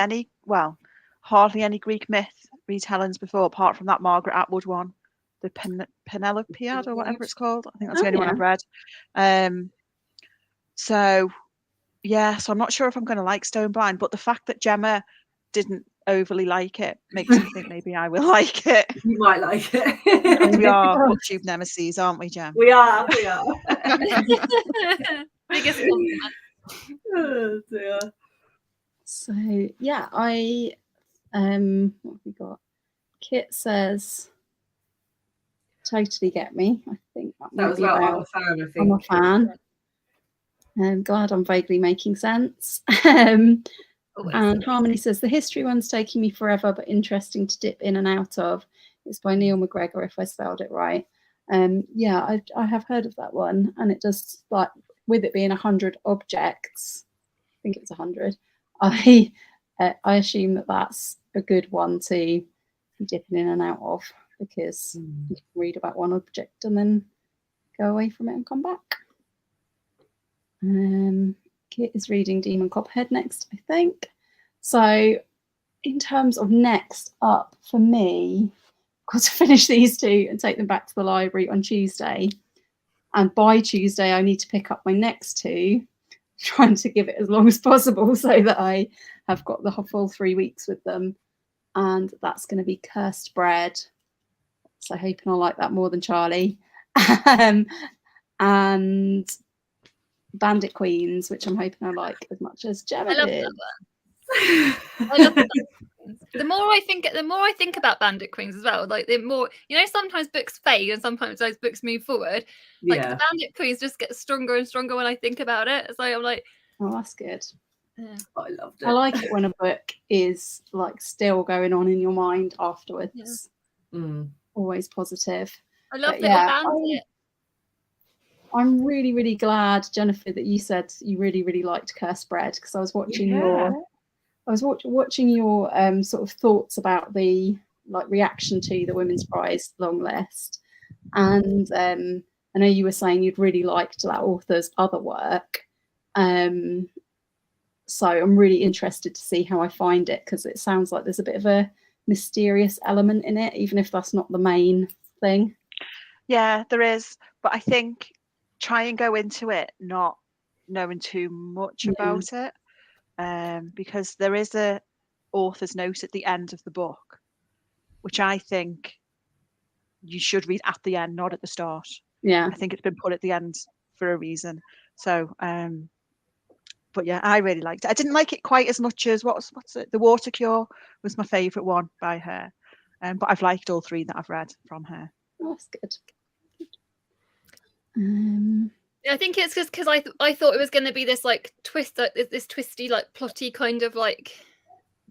hardly any Greek myth retellings before, apart from that Margaret Atwood one, the Penelopiad or whatever it's called. I think that's the only one I've read. So I'm not sure if I'm going to like Stone Blind, but the fact that Gemma didn't overly like it makes me think maybe I will like it. You might like it. Because we are booktube nemesis, aren't we, Gem? We are. Biggest compliment. Oh dear. So yeah, what have we got? Kit says, totally get me. I think that was about I'm a fan, I think. I'm a fan. I'm glad I'm vaguely making sense. And Harmony says, the history one's taking me forever, but interesting to dip in and out of. It's by Neil McGregor, if I spelled it right. I have heard of that one, and it does, like, with it being 100 objects, I think it's 100. I assume that that's a good one to be dipping in and out of, because you can read about one object and then go away from it and come back. Kit is reading Demon Copperhead next, I think. So in terms of next up for me, I've got to finish these two and take them back to the library on Tuesday. And by Tuesday, I need to pick up my next two, trying to give it as long as possible so that I have got the full 3 weeks with them. And that's going to be Cursed Bread. So hoping I'll like that more than Charlie. And Bandit Queens, which I'm hoping I like as much as Gemma did. I love that. The more I think about Bandit Queens as well, like the more, sometimes books fade and sometimes those books move forward. Like the Bandit Queens just get stronger and stronger when I think about it. So I'm like, oh, that's good. Yeah. I loved it. I like it when a book is like still going on in your mind afterwards. Always positive. I love Little Bandit. I'm really, really glad, Jennifer, that you said you really, really liked Cursed Bread, because I was watching your sort of thoughts about the reaction to the Women's Prize long list, and I know you were saying you'd really liked that author's other work, so I'm really interested to see how I find it, because it sounds like there's a bit of a mysterious element in it, even if that's not the main thing. Yeah, there is, but I think try and go into it not knowing too much about it, because there is a author's note at the end of the book, which I think you should read at the end, not at the start. I think it's been put at the end for a reason. So but yeah, I really liked it. I didn't like it quite as much as what's it, The Water Cure was my favorite one by her, but I've liked all three that I've read from her. Oh, that's good. I think it's just because I thought it was going to be this like twist, this twisty, like plotty kind of like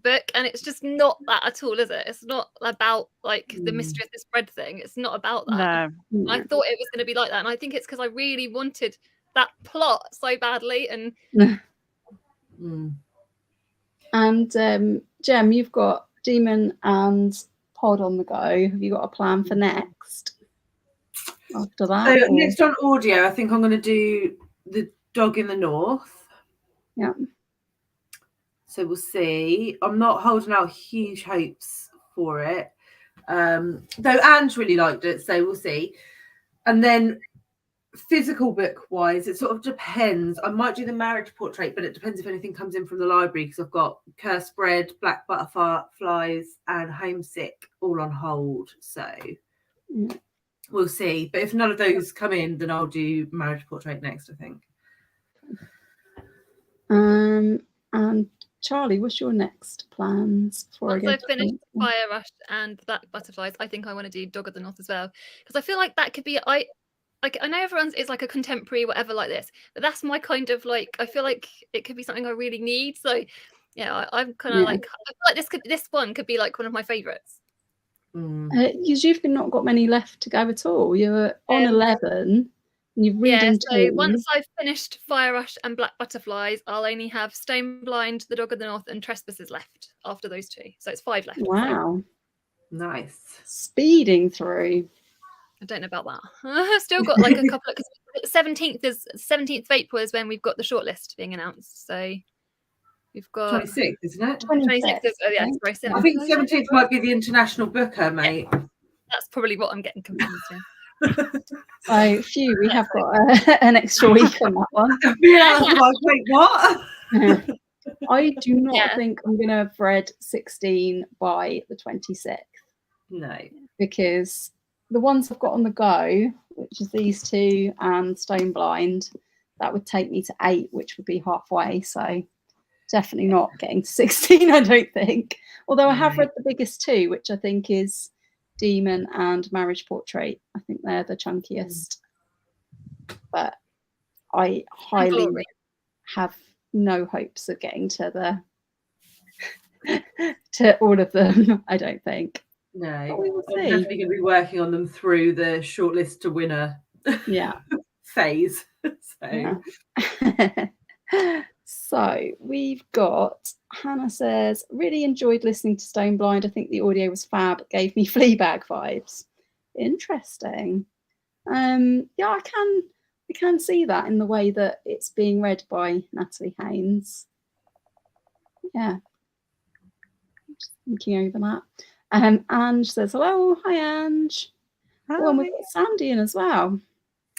book, and it's just not that at all, is it? It's not about like the mystery of this bread thing. It's not about that. No. I thought it was going to be like that, and I think it's because I really wanted that plot so badly. And and Jem, you've got Demon and Pod on the go. Have you got a plan for next? After that, so next on audio, I think I'm going to do The Dog in the North. Yeah. So we'll see. I'm not holding out huge hopes for it, though Ange really liked it. So we'll see. And then physical book wise, it sort of depends. I might do the marriage portrait, but it depends if anything comes in from the library, because I've got Cursed Bread, Black Butterflies, and Homesick all on hold. So we'll see. But if none of those come in, then I'll do marriage portrait next, I think. And Charlie, what's your next plans? Once I've finished Fire Rush and Black Butterflies, I think I want to do Dog of the North as well, because I feel like that could be I know everyone's is like a contemporary whatever like this, but that's my kind of like, I feel like it could be something I really need. So yeah, I'm kind of like, I feel like this one could be like one of my favorites. Because you've not got many left to go at all. You're on 11. And you've reading so once I've finished Fire Rush and Black Butterflies, I'll only have Stone Blind, The Dog of the North, and Trespassers left after those 2. So it's 5 left. Wow. So. Nice. Speeding through. I don't know about that. I've still got like a couple of, because 17th of April is when we've got the shortlist being announced. So we've got 26th, isn't it? 26th. Yeah, sorry, I think 17th might be the international booker, mate. Yeah. That's probably what I'm getting confused with. So, phew, we have got an extra week on that one. Yeah, like, wait, what? I do not think I'm going to have read 16 by the 26th. No. Because the ones I've got on the go, which is these 2 and Stone Blind, that would take me to 8, which would be halfway. So definitely not getting to 16, I don't think. Although I have read the biggest 2, which I think is Demon and Marriage Portrait. I think they're the chunkiest. But I highly have no hopes of getting to to all of them, I don't think. No, I'm definitely going to be working on them through the shortlist to winner phase. So. Yeah. So we've got, Hannah says, really enjoyed listening to Stone Blind. I think the audio was fab. It gave me Fleabag vibes. Interesting. Yeah, I can see that in the way that it's being read by Natalie Haynes. Yeah. Just thinking over that. Ange says, hello. Hi, Ange. Hi. Oh, and we've got Sandy in as well.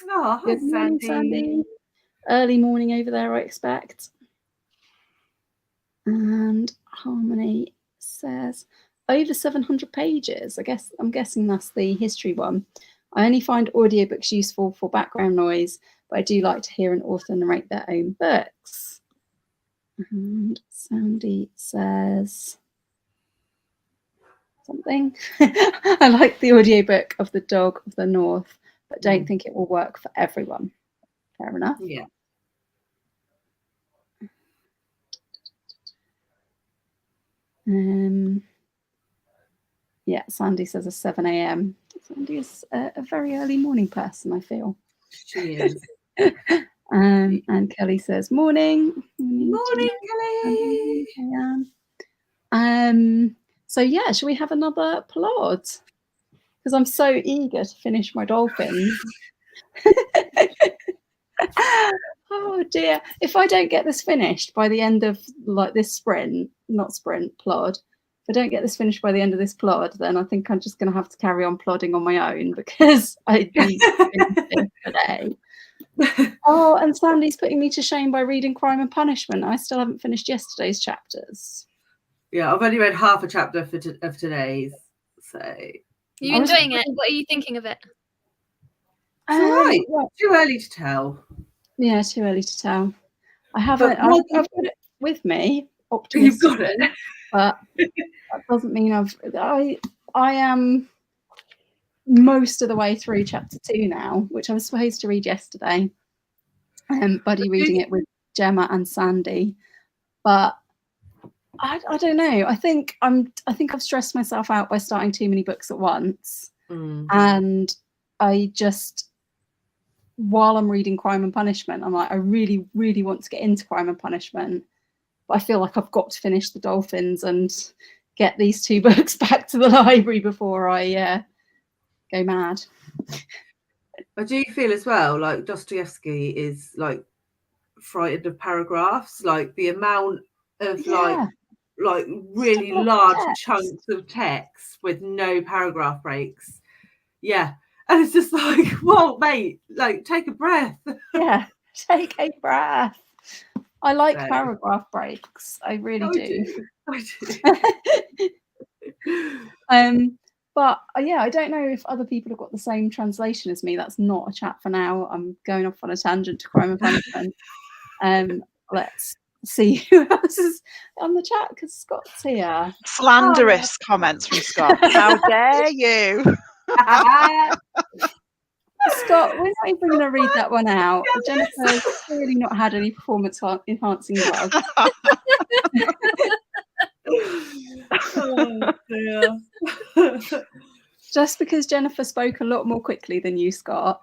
Oh, hi, good morning, Sandy. Early morning over there, I expect. And Harmony says, over 700 pages. I'm guessing that's the history one. I only find audiobooks useful for background noise, but I do like to hear an author narrate their own books. And Sandy says something. I like the audiobook of The Dog of the North, but don't think it will work for everyone. Fair enough. Yeah. Yeah, Sandy says a 7 a.m. Sandy is a very early morning person, I feel. She is. And Kelly says, morning. Morning, Kelly. So yeah, shall we have another plod? Because I'm so eager to finish my dolphins. Oh dear. If I don't get this finished by the end of like this plod, if I don't get this finished by the end of this plod, then I think I'm just going to have to carry on plodding on my own, because I need to finish it today. Oh, and Sandy's putting me to shame by reading Crime and Punishment. I still haven't finished yesterday's chapters. Yeah, I've only read half a chapter of today's. So, are you enjoying it? What are you thinking of it? Right. Too early to tell. Yeah, too early to tell. I haven't. I've got it with me. You've got it, but that doesn't mean I am most of the way through chapter 2 now, which I was supposed to read yesterday. Buddy reading it with Gemma and Sandy, but I don't know. I think I've stressed myself out by starting too many books at once, and I just, while I'm reading Crime and Punishment, I'm like, I really, really want to get into Crime and Punishment, but I feel like I've got to finish the Dolphins and get these 2 books back to the library before I go mad. I do feel as well like Dostoevsky is like frightened of paragraphs, like the amount of like really large chunks of text with no paragraph breaks. Yeah. And it's just like, well, mate, like, take a breath. Yeah, take a breath. I like So, paragraph breaks. I really do. I do. But yeah, I don't know if other people have got the same translation as me. That's not a chat for now. I'm going off on a tangent to Crime and Punishment. Let's see who else is on the chat because Scott's here. Slanderous comments from Scott. How dare you? Scott, we're not even going to read that one out. Jennifer's clearly not had any performance enhancing drugs. Oh, dear. Just because Jennifer spoke a lot more quickly than you, Scott.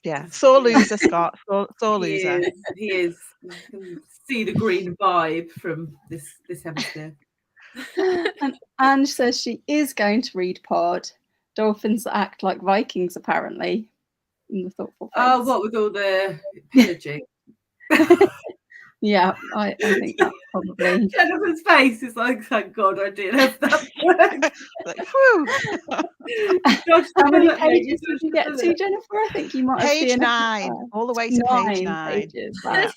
Yeah, sore loser, Scott. Sore loser. He is. You can see the green vibe from this hemisphere. And Ange says she is going to read Pod. Dolphins that act like Vikings, apparently. In the thoughtful face. Oh, what with all the pillaging? Yeah, I think that's probably. Jennifer's face is like, thank God I did have that. Like, whew. How many pages did you get to, Jennifer? I think you might have Page been 9, all the way to page 9. Pages, wow.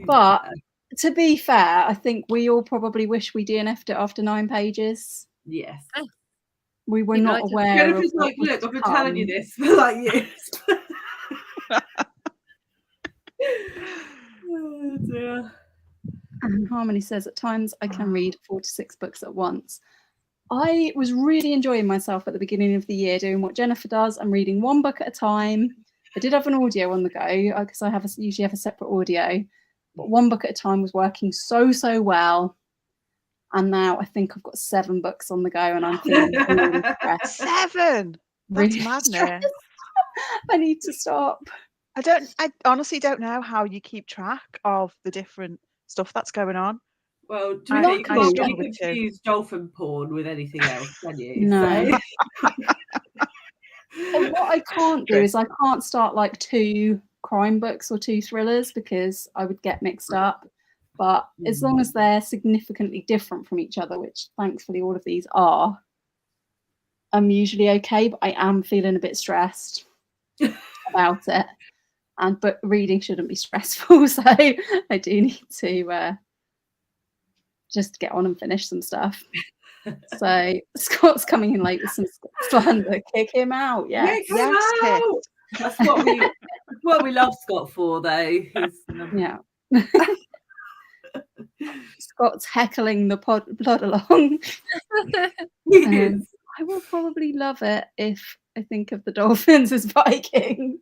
But to be fair, I think we all probably wish we DNF'd it after 9 pages. Yes. We were not aware. Jennifer's like, look, I've been telling you this for like years. Oh dear. And Harmony says, at times I can read 4 to 6 books at once. I was really enjoying myself at the beginning of the year doing what Jennifer does. I'm reading 1 book at a time. I did have an audio on the go because I usually have a separate audio, but 1 book at a time was working so well. And now I think I've got 7 books on the go, and I'm feeling really stressed. 7. That's Really madness. stressed. I need to stop. I honestly don't know how you keep track of the different stuff that's going on. Well, you Luckily- can't really confuse dolphin porn with anything else, can you? No. So. And what I can't do is I can't start like 2 crime books or 2 thrillers because I would get mixed up. But as long as they're significantly different from each other, which thankfully all of these are, I'm usually okay, but I am feeling a bit stressed about it. But reading shouldn't be stressful, so I do need to just get on and finish some stuff. So Scott's coming in late with some slander. Kick him out, yes. Yes, That's what we love Scott for, though. Yeah. Scott's heckling the Plodalong. I will probably love it if I think of the Dolphins as Vikings.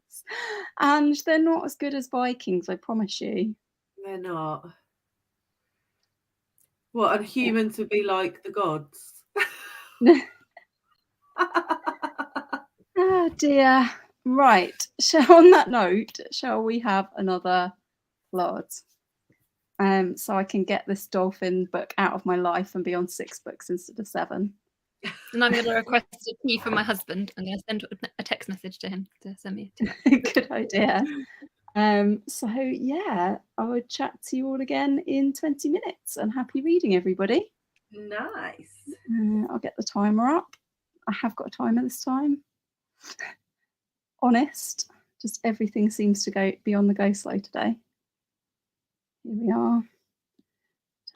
And they're not as good as Vikings, I promise you. They're not. What, and humans would be like the gods? Oh dear. Right. On that note, shall we have another plod? So I can get this dolphin book out of my life and be on 6 books instead of 7. And I'm going to request a tea from my husband. I'm going to send a text message to him to send me a tea. Good idea. So yeah, I would chat to you all again in 20 minutes, and happy reading, everybody. Nice. I'll get the timer up. I have got a timer this time. Honest, just everything seems to be on the go slow today. Here we are.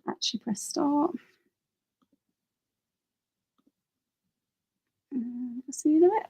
Actually press start. See you in a bit.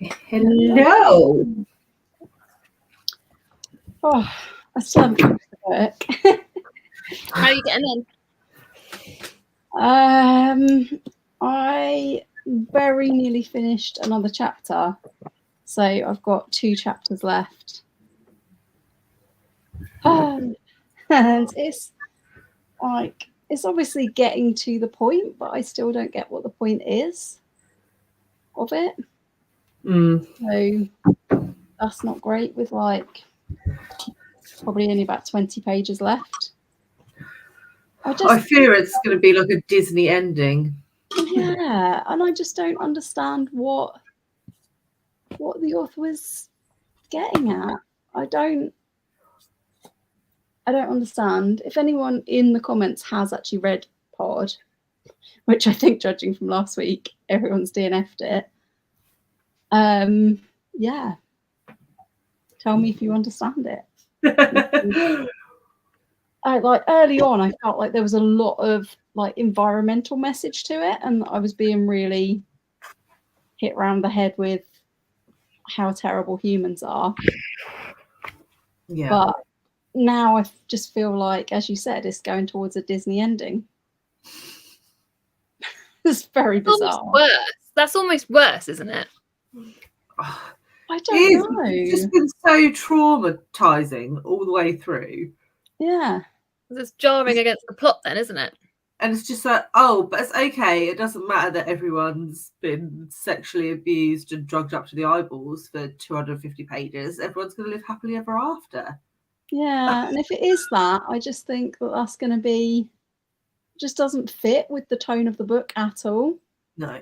Hello. Oh, I still haven't finished the book. How are you getting I very nearly finished another chapter, so I've got 2 chapters left. And it's like, it's obviously getting to the point, but I still don't get what the point is of it. So that's not great, with like probably only about 20 pages left. I fear it's going to be like a Disney ending. Yeah, and I just don't understand what the author was getting at. I don't understand. If anyone in the comments has actually read Pod, which I think, judging from last week, everyone's DNF'd it. Yeah, tell me if you understand it. Like early on, I felt like there was a lot of like environmental message to it, and I was being really hit around the head with how terrible humans are. Yeah. But now I just feel like, as you said, it's going towards a Disney ending. It's very bizarre. worse? That's almost worse, isn't it? I don't know. It's just been so traumatizing all the way through. Yeah. It's jarring against the plot then, isn't it? And it's just like, oh, but it's okay. It doesn't matter that everyone's been sexually abused and drugged up to the eyeballs for 250 pages. Everyone's going to live happily ever after. Yeah, and if it is that, I just think that that's going to be, just doesn't fit with the tone of the book at all. No.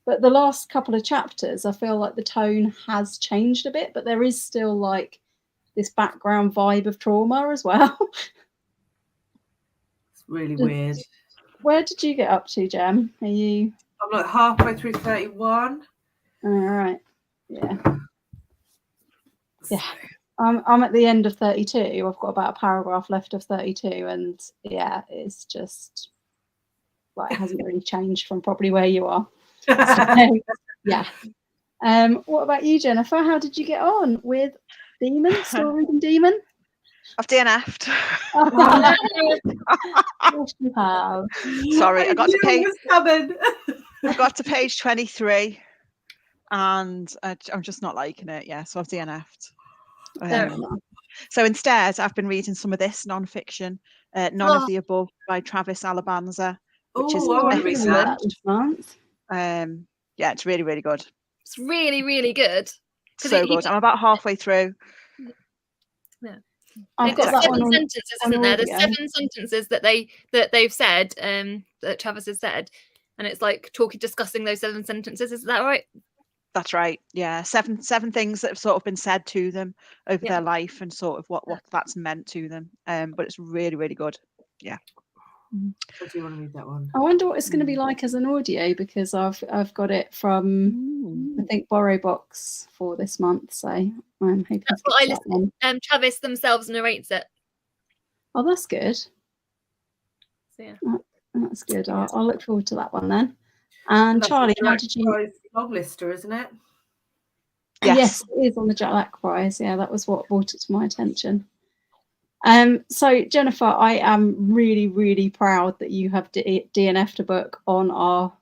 But the last couple of chapters, I feel like the tone has changed a bit, but there is still like this background vibe of trauma as well. It's really weird. Where did you get up to, Jem? Are you? I'm like halfway through 31. All right. Yeah. Yeah. I'm at the end of 32. I've got about a paragraph left of 32, and yeah, it's just like, it hasn't really changed from probably where you are. So, yeah. What about you, Jennifer? How did you get on with Demon? Still reading Demon? I've DNF'd. Yes, you have. Sorry, I got to page. Coming. I got to page 23, and I'm just not liking it. Yeah, so I've DNF'd. So instead, I've been reading some of this non-fiction, None of the Above by Travis Alabanza, which is excellent. Yeah, it's really, really good. It's really, really good. So good. I'm about halfway through. Yeah. I've got 7 sentences, isn't there? There's 7 sentences that they've said, that Travis has said, and it's like discussing those 7 sentences. Is that right? That's right. Yeah, seven things that have sort of been said to them over their life, and sort of what that's meant to them. But it's really, really good. Yeah. I do want to read that one. I wonder what it's going to be like as an audio, because I've got it from I think BorrowBox for this month, so I'm hoping that's to what I get that listen. Travis themselves narrates it. Oh, that's good. So, yeah, that's good. I'll look forward to that one then. And Charlie, how did you? Longlister, isn't it? Yes, it is on the Jack Lack Prize. Yeah, that was what brought it to my attention. So Jennifer, I am really, really proud that you have DNF'd a book on our.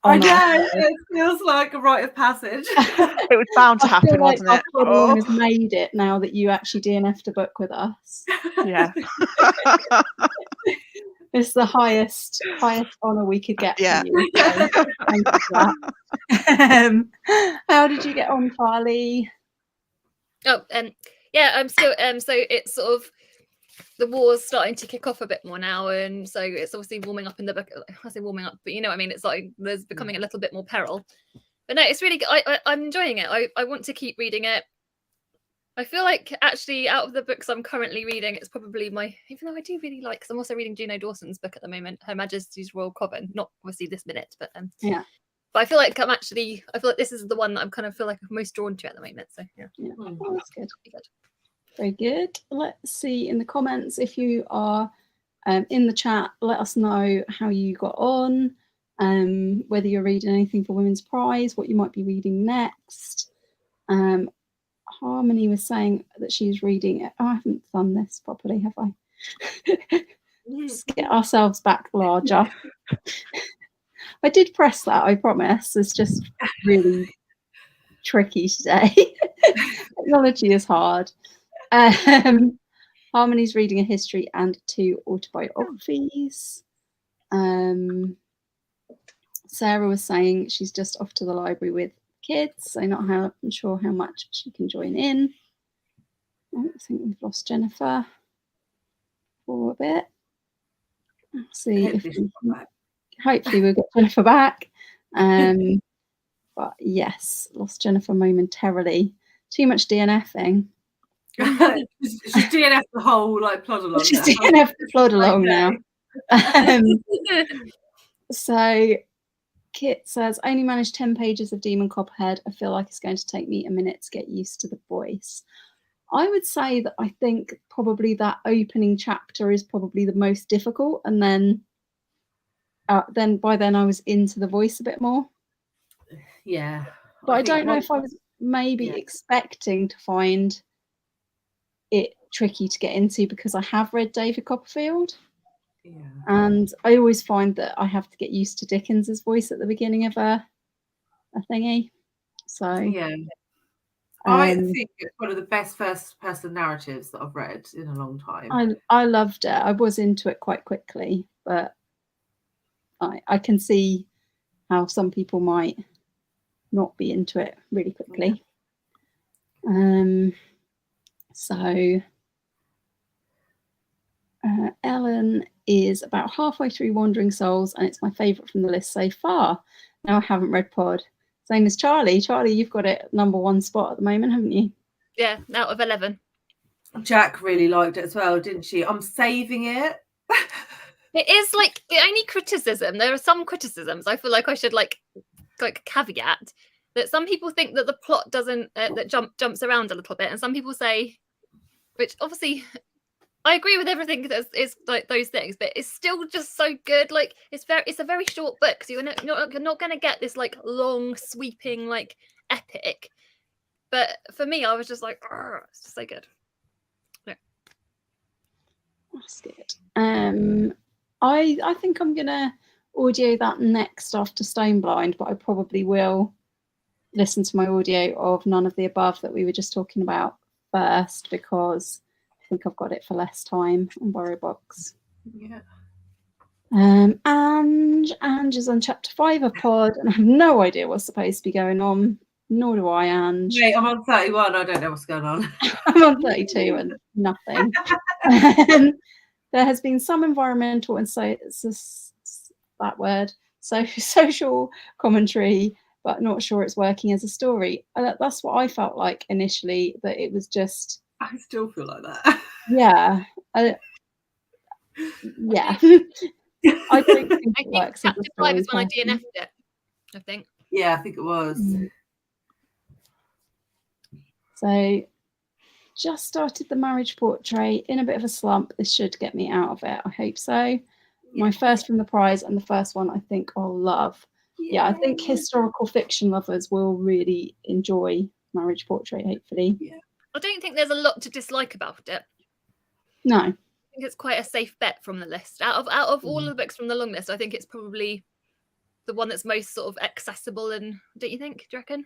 I know, it feels like a rite of passage. It was bound to happen, wasn't it? Plodalong has made it now that you actually DNF'd a book with us. Yeah. It's the highest honour we could get from you. So thank you for that. How did you get on, Charlie? Oh, yeah, I'm still so it's sort of, the war's starting to kick off a bit more now, and so it's obviously warming up in the book. I say warming up, but you know what I mean, it's like there's becoming a little bit more peril. But no, it's really good. I'm enjoying it. I want to keep reading it. I feel like actually out of the books I'm currently reading, it's probably even though I do really like, because I'm also reading Juno Dawson's book at the moment, Her Majesty's Royal Coven, not obviously this minute, but yeah. But I feel like this is the one that I'm kind of feel like I'm most drawn to at the moment. So yeah. Oh, that's good. Very good. Let's see in the comments if you are in the chat. Let us know how you got on. whether you're reading anything for Women's Prize, what you might be reading next. Harmony was saying that she's reading it. Oh, I haven't done this properly, have I? Let's get ourselves back larger. I did press that, I promise. It's just really tricky today. Technology is hard. Harmony's reading a history and 2 autobiographies. Sarah was saying she's just off to the library with kids, so not sure how much she can join in. I think we've lost Jennifer for a bit. Let's see if hopefully we'll get Jennifer back. But yes, lost Jennifer momentarily. Too much DNFing. She's DNF the whole like Plodalong. She's DNF the Plodalong now. So Kit says, only managed 10 pages of Demon Copperhead. I feel like it's going to take me a minute to get used to the voice. I would say that I think probably that opening chapter is probably the most difficult, and then by then I was into the voice a bit more. Yeah. But I don't know if I was maybe expecting to find it tricky to get into, because I have read David Copperfield. Yeah. And I always find that I have to get used to Dickens's voice at the beginning of a thingy. So yeah. I think it's one of the best first-person narratives that I've read in a long time. I loved it. I was into it quite quickly, but I can see how some people might not be into it really quickly. So Ellen is about halfway through Wandering Souls, and it's my favourite from the list so far. Now I haven't read Pod. Same as Charlie. Charlie, you've got it #1 spot at the moment, haven't you? Yeah, out of 11. Jack really liked it as well, didn't she? I'm saving it. It is like the only criticism. There are some criticisms I feel like I should like caveat that some people think that the plot doesn't that jumps around a little bit, and some people say, which obviously I agree with everything that is like those things, but it's still just so good. Like it's a very short book, so you're not going to get this like long sweeping like epic. But for me, I was just like, it's just so good. Yeah. That's good. I think I'm gonna audio that next after Stone Blind, but I probably will listen to my audio of None of the Above that we were just talking about first, because I think I've got it for less time on BorrowBox. Yeah. Ange is on chapter 5 of Pod, and I have no idea what's supposed to be going on. Nor do I, Ange. Wait, I'm on 31. I don't know what's going on. I'm on 32 and nothing. There has been some environmental and social commentary, but not sure it's working as a story. That's what I felt like initially, that it was just... I still feel like that. Yeah. Yeah. I don't think it works. Chapter 5 is when I DNF'd it, I think. Yeah, I think it was. So just started the marriage portrait, in a bit of a slump. This should get me out of it. I hope so. My first from the prize, and the first one I think I'll love. Yeah, I think historical fiction lovers will really enjoy marriage portrait, hopefully. Yeah. I don't think there's a lot to dislike about it. No. I think it's quite a safe bet from the list. Out of all of the books from the long list, I think it's probably the one that's most sort of accessible, and don't you think? Do you reckon?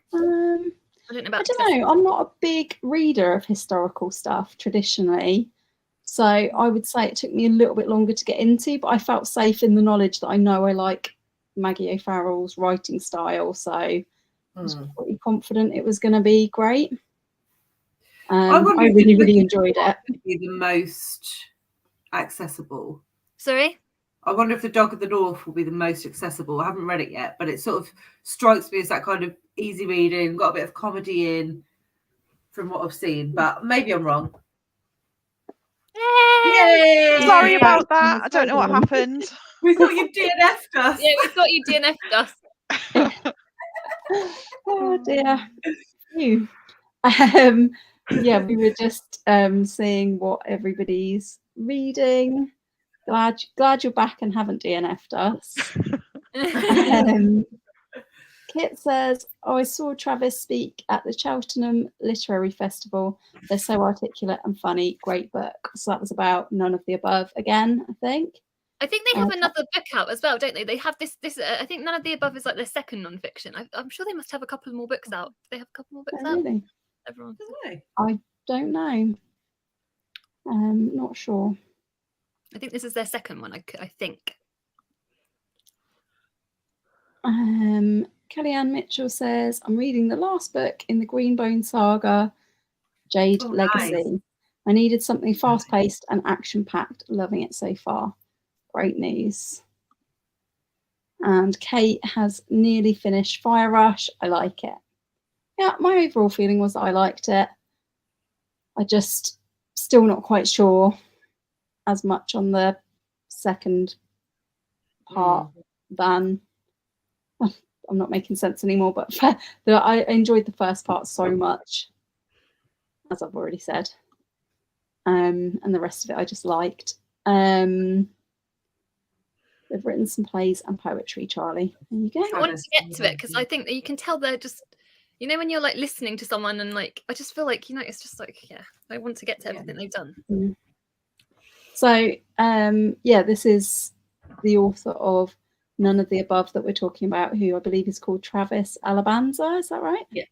I don't know. I'm not a big reader of historical stuff traditionally, so I would say it took me a little bit longer to get into, but I felt safe in the knowledge that I know I like Maggie O'Farrell's writing style, so I was pretty confident it was going to be great. I really enjoyed it. Be the most accessible. Sorry? I wonder if The Dog of the North will be the most accessible. I haven't read it yet, but it sort of strikes me as that kind of easy reading, got a bit of comedy in from what I've seen, but maybe I'm wrong. Yay! Sorry about that. I don't know what happened. We thought you DNF'd us. Yeah, we thought you DNF'd us. Oh dear. Yeah, we were just seeing what everybody's reading. Glad you're back and haven't DNF'd us. Kit says, I saw Travis speak at the Cheltenham Literary Festival. They're so articulate and funny. Great book. So that was about None of the Above again, I think. I think they have another book out as well, don't they? They have this. I think None of the Above is like their second non-fiction. I'm sure they must have a couple more books out. Do they have a couple more books out? Really? Everyone. I don't know. Not sure. I think this is their second one. I think. Kellyanne Mitchell says, I'm reading the last book in the Greenbone saga, Jade Legacy. Nice. I needed something fast-paced and action-packed. Loving it so far. Great news. And Kate has nearly finished Fire Rush. I like it. Yeah, my overall feeling was that I liked it. I just still not quite sure as much on the second part than... I'm not making sense anymore, but I enjoyed the first part so much, as I've already said. And the rest of it I just liked. They've written some plays and poetry, Charlie. There you go. I want to get to it because I think that you can tell they're just, you know, when you're like listening to someone and like, I just feel like, you know, it's just like, yeah, I want to get to everything they've done. So, yeah, this is the author of None of the Above that we're talking about, who I believe is called Travis Alabanza. Is that right? Yeah.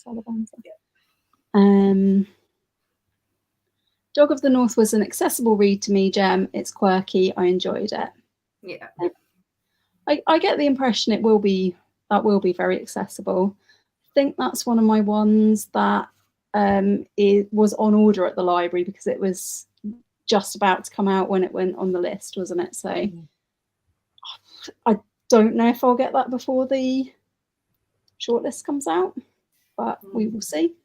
Alabanza. Yeah. Dog of the North was an accessible read to me, Jem. It's quirky. I enjoyed it. Yeah. I get the impression it will be very accessible. I think that's one of my ones that it was on order at the library because it was just about to come out when it went on the list, wasn't it? So I don't know if I'll get that before the shortlist comes out, but we will see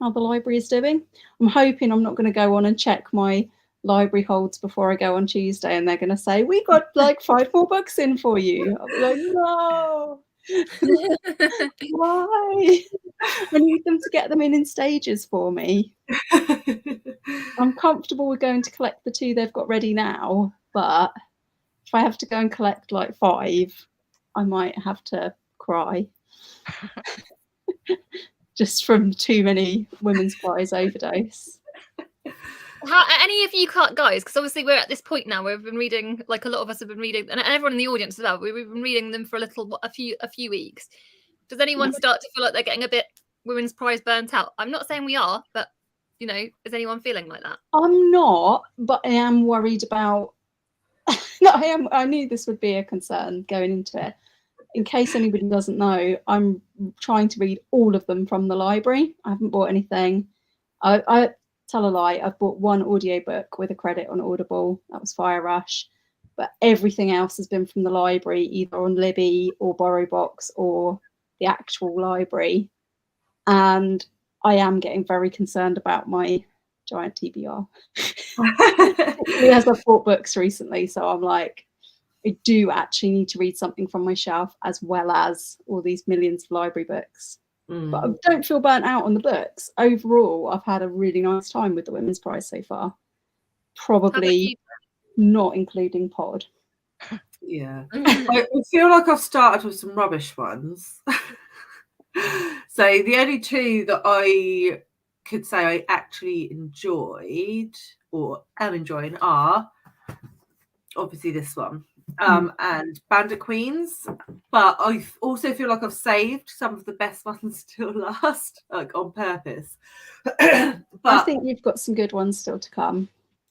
how the library is doing. I'm hoping I'm not going to go on and check my library holds before I go on Tuesday and they're going to say, we got like 5 more books in for you. I'll be like, no. Why? I need them to get them in stages for me. I'm comfortable with going to collect the 2 they've got ready now, but if I have to go and collect like 5, I might have to cry. Just from too many Women's Prize overdose. Any of you guys, because obviously we're at this point now where we've been reading, like a lot of us have been reading, and everyone in the audience as well, we've been reading them for a few weeks. Does anyone start to feel like they're getting a bit Women's Prize burnt out? I'm not saying we are, but you know, is anyone feeling like that? I'm not, but I am worried about I knew this would be a concern going into it. In case anybody doesn't know, I'm trying to read all of them from the library. I haven't bought anything. I tell a lie. I've bought 1 audiobook with a credit on Audible. That was Fire Rush. But everything else has been from the library, either on Libby or BorrowBox or the actual library. And I am getting very concerned about my giant TBR. As I've bought books recently, so I'm like, I do actually need to read something from my shelf as well as all these millions of library books. But I don't feel burnt out on the books. Overall, I've had a really nice time with the Women's Prize so far. Probably not including Pod. Yeah. I feel like I've started with some rubbish ones. So the only 2 that I could say I actually enjoyed or am enjoying are obviously this one and Bandit Queens, but I also feel like I've saved some of the best ones till last, like on purpose. But I think you've got some good ones still to come.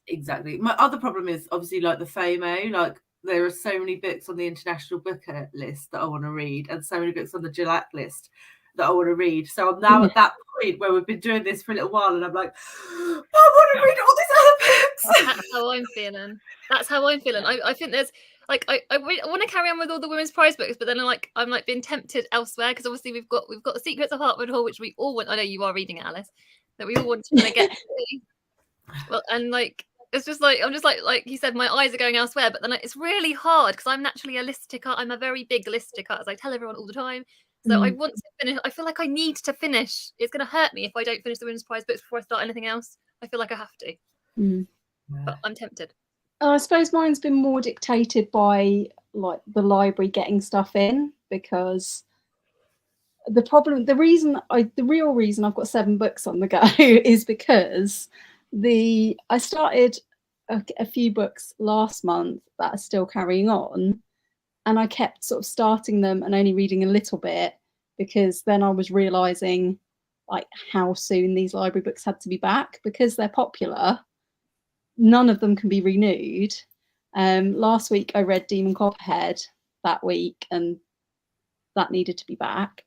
Exactly. My other problem is obviously like the FOMO, like there are so many books on the international book list that I want to read and so many books on the Gillette list that I want to read. So I'm now at that point where we've been doing this for a little while and I'm like, I want to read all these other books. That's how I'm feeling. That's how I'm feeling. I think there's like I want to carry on with all the Women's Prize books, but then I'm like being tempted elsewhere because obviously we've got The Secrets of Hartwood Hall, which we all want. I know you are reading it, Alice, that we all want to get to. Well, and like it's just like I'm just like you said, my eyes are going elsewhere. But then it's really hard because I'm naturally a list ticker. I'm a very big list ticker, as I tell everyone all the time. So I want to finish. I feel like I need to finish. It's going to hurt me if I don't finish the Women's Prize books before I start anything else. I feel like I have to. But I'm tempted. I suppose mine's been more dictated by like the library getting stuff in, because the real reason I've got 7 books on the go is because I started a few books last month that are still carrying on, and I kept sort of starting them and only reading a little bit, because then I was realizing like how soon these library books had to be back, because they're popular. None of them can be renewed. Last week I read Demon Copperhead that week, and that needed to be back.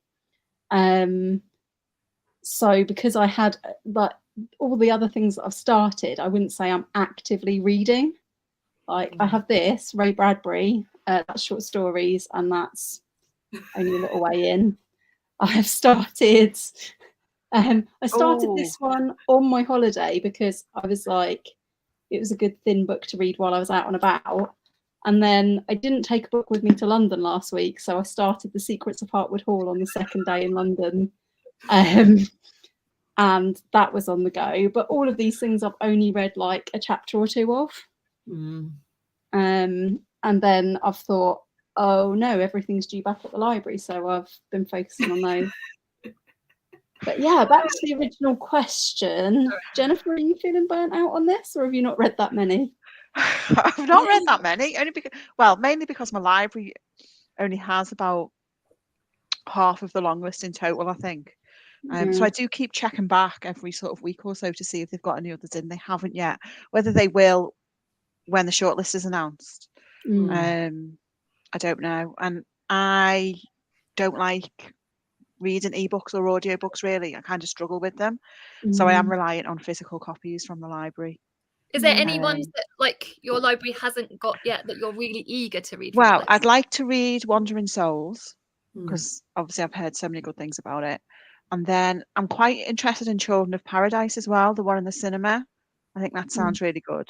So because I had like all the other things that I've started, I wouldn't say I'm actively reading. Like I have this Ray Bradbury, that's short stories, and that's only a little way in. I have started this one on my holiday because I was like, it was a good thin book to read while I was out and about. And then I didn't take a book with me to London last week, so I started The Secrets of Hartwood Hall on the second day in London. And that was on the go. But all of these things I've only read like a chapter or 2 of. And then I've thought, oh no, everything's due back at the library, so I've been focusing on those. But yeah, back to the original question. Jennifer, are you feeling burnt out on this, or have you not read that many? I've not read that many, mainly because my library only has about half of the long list in total, I think. So I do keep checking back every sort of week or so to see if they've got any others in. They haven't yet. Whether they will when the shortlist is announced, I don't know. And I don't like reading ebooks or audiobooks, really. I kind of struggle with them. So I am reliant on physical copies from the library. Is there any ones that like your library hasn't got yet that you're really eager to read? Well, I'd like to read Wandering Souls, because obviously I've heard so many good things about it. And then I'm quite interested in Children of Paradise as well, the one in the cinema. I think that sounds really good.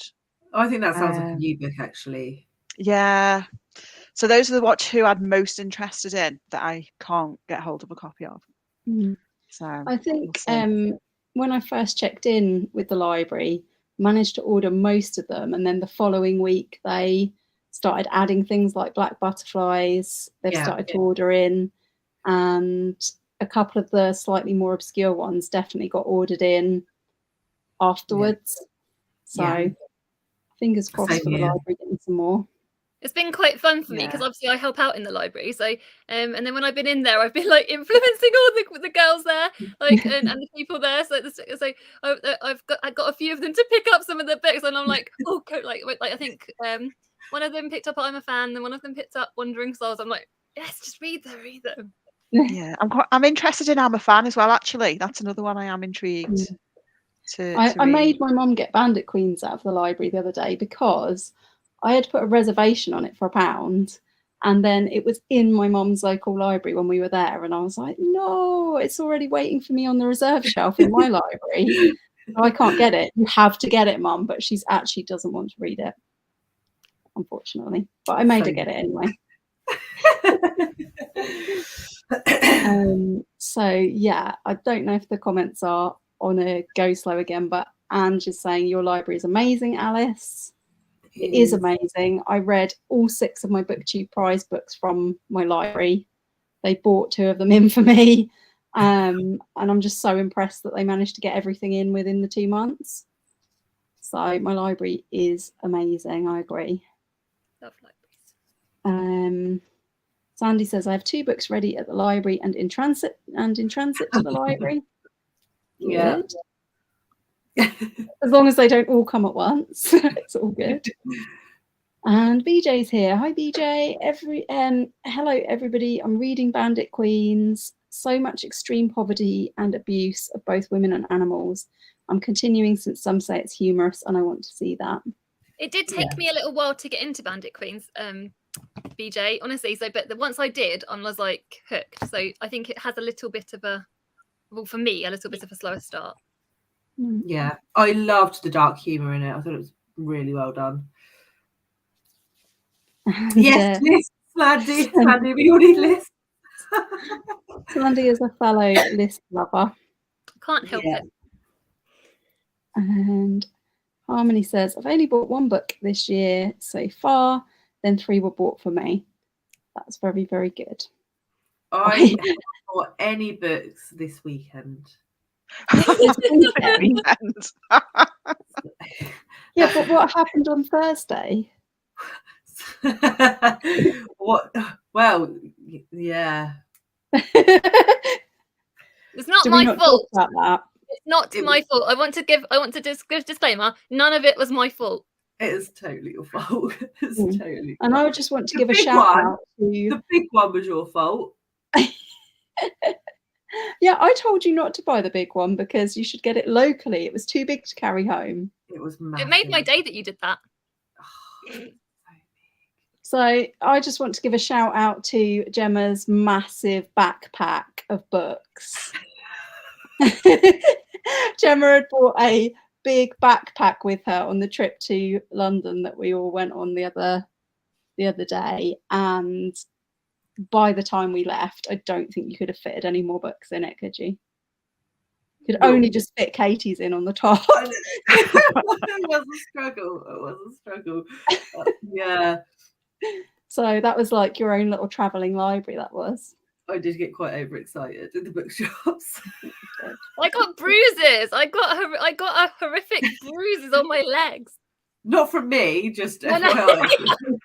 I think that sounds like a new book, actually. Yeah. So those are the 2 I'm most interested in that I can't get hold of a copy of. So I think when I first checked in with the library, managed to order most of them, and then the following week they started adding things like Black Butterflies. They've started to order in, and a couple of the slightly more obscure ones definitely got ordered in afterwards. So fingers crossed for the library getting some more. It's been quite fun for me because obviously I help out in the library. So and then when I've been in there, I've been like influencing all the girls there, like and the people there. So I got a few of them to pick up some of the books, and I'm like, oh, like I think one of them picked up I'm a Fan, and one of them picked up Wandering Souls. I'm like, yes, just read them. Yeah, I'm interested in I'm a Fan as well. Actually, that's another one I am intrigued. I made my mum get Bandit Queens out of the library the other day because I had put a reservation on it for £1, and then it was in my mum's local library when we were there, and I was like, no, it's already waiting for me on the reserve shelf in my library. So I can't get it. You have to get it, Mum, but she's actually doesn't want to read it, unfortunately. But I made her get it anyway. So yeah, I don't know if the comments are on a go slow again, but Ange is saying your library is amazing, Alice. It is amazing. I read all 6 of my BookTube prize books from my library. They bought 2 of them in for me. And I'm just so impressed that they managed to get everything in within the 2 months. So my library is amazing. I agree. Love libraries. Sandy says I have 2 books ready at the library and in transit to the library. Yeah. Good. As long as they don't all come at once, it's all good. And BJ's here. Hi, BJ. Hello, everybody. I'm reading Bandit Queens. So much extreme poverty and abuse of both women and animals. I'm continuing since some say it's humorous, and I want to see that. It did take me a little while to get into Bandit Queens, BJ, honestly. So, but once I did, I was like hooked. So I think it has a little bit of a slower start. Yeah, I loved the dark humour in it. I thought it was really well done. Yes, Liz, Slandy, we all need Liz. Slandy is a fellow list lover. Can't help it. And Harmony says, I've only bought one book this year so far, then 3 were bought for me. That's very, very good. I haven't bought any books this weekend. This weekend. Yeah, That's but what happened on Thursday? What? Well, yeah. It's not Do we my not fault. talk about that? It's not my fault. I want to just give disclaimer. None of it was my fault. It is totally your fault. It's totally. And I would just want to The give a big shout one- out to The big one was your fault. Yeah, I told you not to buy the big one because you should get it locally. It was too big to carry home. It was It massive. made my day that you did that. So I just want to give a shout out to Gemma's massive backpack of books. Gemma had bought a big backpack with her on the trip to London that we all went on the other day, and by the time we left, I don't think you could have fitted any more books in it, could you? You could only just fit Katie's in on the top. It was a struggle. It was a struggle. Yeah. So that was like your own little travelling library, that was. I did get quite overexcited in the bookshops. I got bruises. I got a horrific bruises on my legs. Not from me, just No, no. FYI.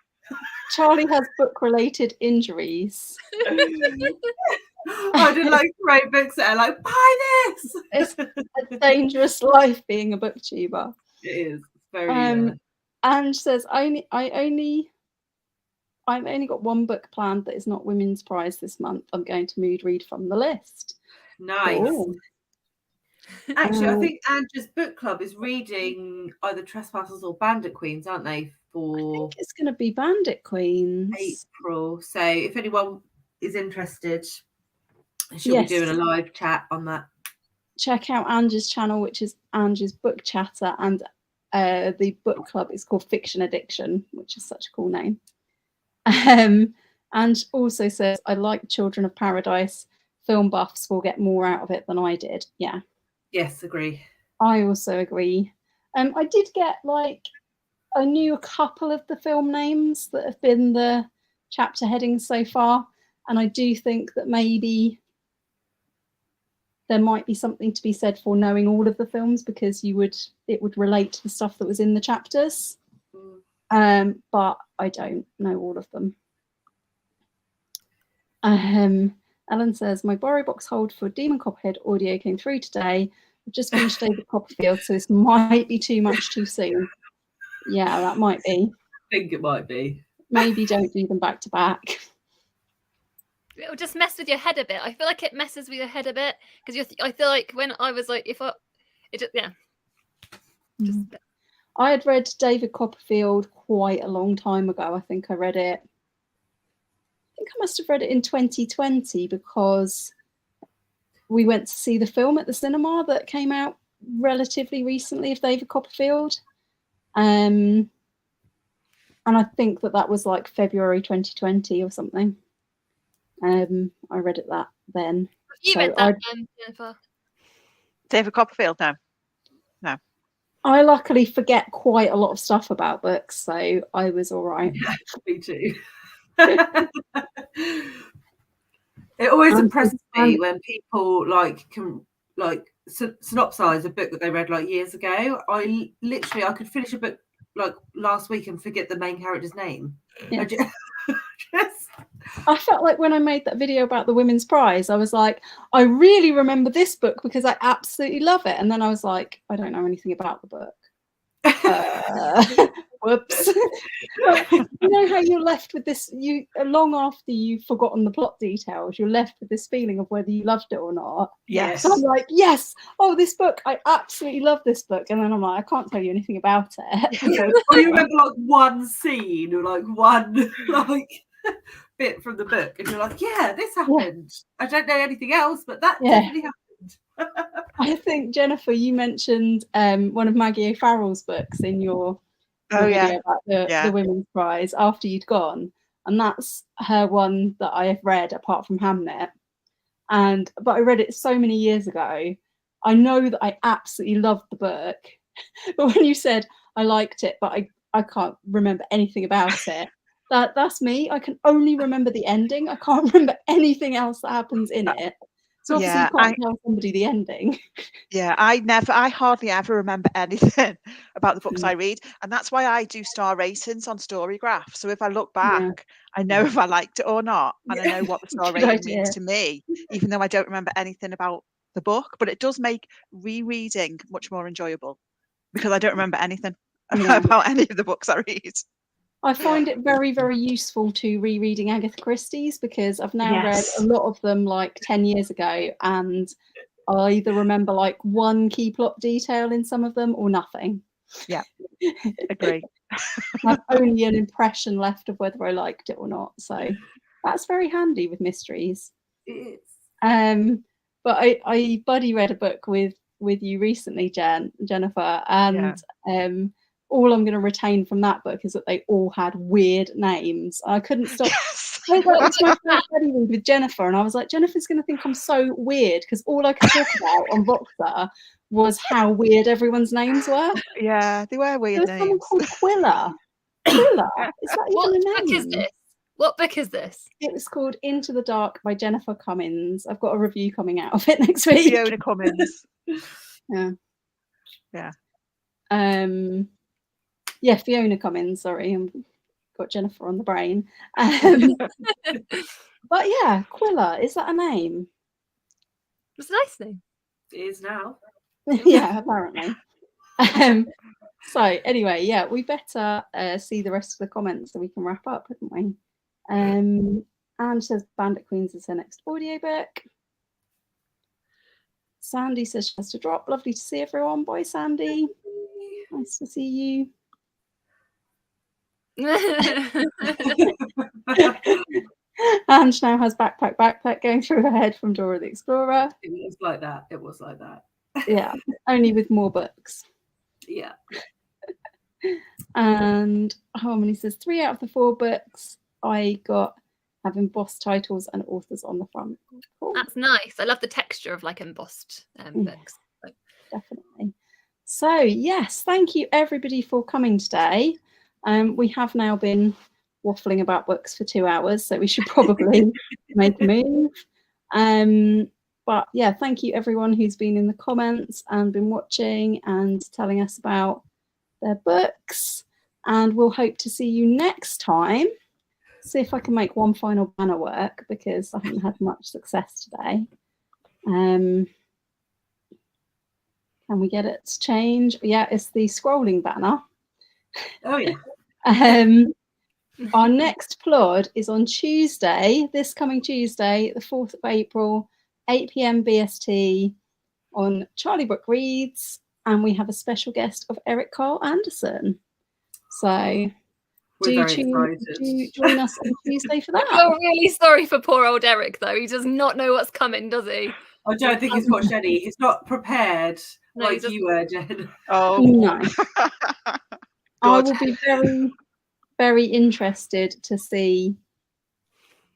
Charlie has book-related injuries. I did like great books that are like, buy this. It's a dangerous life being a booktuber. It is very. Ange says, I've only got one book planned that is not Women's Prize this month. I'm going to mood read from the list. Nice. Cool. Actually, I think Andrew's book club is reading either Trespassers or Bandit Queens, aren't they? I For think it's going to be Bandit Queens. April. So if anyone is interested, she'll be doing a live chat on that. Check out Ange's channel, which is Ange's Book Chatter, and the book club is called Fiction Addiction, which is such a cool name. And also says, I like Children of Paradise. Film buffs will get more out of it than I did. Yeah. Yes, agree. I also agree. I did get I knew a couple of the film names that have been the chapter headings so far, and I do think that maybe there might be something to be said for knowing all of the films, because it would relate to the stuff that was in the chapters. But I don't know all of them. Ellen says, my borrow box hold for Demon Copperhead audio came through today. I've just finished David Copperfield, so this might be too much too soon. Yeah, that might be. I think it might be. Maybe don't do them back to back. It'll just mess with your head a bit. I feel like it messes with your head a bit because I feel like when I was like, I had read David Copperfield quite a long time ago. I think I read it. I think I must have read it in 2020 because we went to see the film at the cinema that came out relatively recently of David Copperfield. And I think that was like February 2020 or something. I read it then. You read that, Jennifer? David Copperfield, no. I luckily forget quite a lot of stuff about books, so I was all right. Yeah, me too. It always impresses me when people can synopsize a book that they read years ago. I could finish a book last week and forget the main character's name. Yeah. I felt like when I made that video about the Women's Prize, I was like, I really remember this book because I absolutely love it. And then I was like, I don't know anything about the book. Whoops. You know how you're left with this, long after you've forgotten the plot details, you're left with this feeling of whether you loved it or not. Yes. So I'm like, yes, this book, I absolutely love this book. And then I'm like, I can't tell you anything about it. Or you remember one scene or one bit from the book and you're like, yeah, this happened. Yeah. I don't know anything else, but that definitely happened. I think, Jennifer, you mentioned one of Maggie O'Farrell's books in your video about the Women's Prize after you'd gone, and that's her one that I have read apart from Hamnet. But I read it so many years ago. I know that I absolutely loved the book, But when you said I liked it, but I can't remember anything about it, that's me. I can only remember the ending. I can't remember anything else that happens in it. So obviously Yeah, you can't tell somebody the ending. Yeah, I hardly ever remember anything about the books I read, and that's why I do star ratings on Storygraph. So if I look back, I know if I liked it or not, and I know what the star Good rating means idea. to me, even though I don't remember anything about the book. But it does make rereading much more enjoyable because I don't remember anything about any of the books I read. I find it very, very useful to rereading Agatha Christie's because I've now read a lot of them like 10 years ago, and I either remember like one key plot detail in some of them or nothing. Yeah, agree. I've only an impression left of whether I liked it or not. So that's very handy with mysteries. It is. But I buddy read a book with you recently, Jennifer, and all I'm going to retain from that book is that they all had weird names. I couldn't stop. That was my first buddy read with Jennifer, and I was like, Jennifer's going to think I'm so weird because all I could talk about on Voxer was how weird everyone's names were. Yeah, they were weird There was names. someone called Quilla. Quilla? Is that What even a name? book is this? What book is this? It was called Into the Dark by Jennifer Cummins. I've got a review coming out of it next week. Fiona Cummins. Yeah. Yeah. Yeah, Fiona Cummins. Sorry, I've got Jennifer on the brain. But yeah, Quilla, is that a name? It's a nice name. It is now. Yeah, apparently. So anyway, yeah, we better see the rest of the comments so we can wrap up, haven't we? Anne says Bandit Queens is her next audiobook. Sandy says she has to drop. Lovely to see everyone. Bye, Sandy. Nice to see you. Ange now has backpack going through her head from Dora the Explorer. It was like that. It was like that. Yeah, only with more books. Yeah. And Harmony says 3 out of the 4 books I got have embossed titles and authors on the front. Cool. That's nice. I love the texture of like embossed books. Definitely. So yes, thank you everybody for coming today. We have now been waffling about books for 2 hours, so we should probably make a move. But yeah, thank you everyone who's been in the comments and been watching and telling us about their books, and we'll hope to see you next time. See if I can make one final banner work because I haven't had much success today. Can we get it to change? Yeah, it's the scrolling banner. Oh yeah. Our next plod is on Tuesday, this coming Tuesday, the 4th of April, 8 p.m. BST on Charlie Brooke Reads, and we have a special guest of Eric Carl Anderson. So do join us on Tuesday for that. I feel really sorry for poor old Eric, though. He does not know what's coming, does he? I don't think he's watched any. He's not prepared like you were, Jen. Oh no. I will be very, very interested to see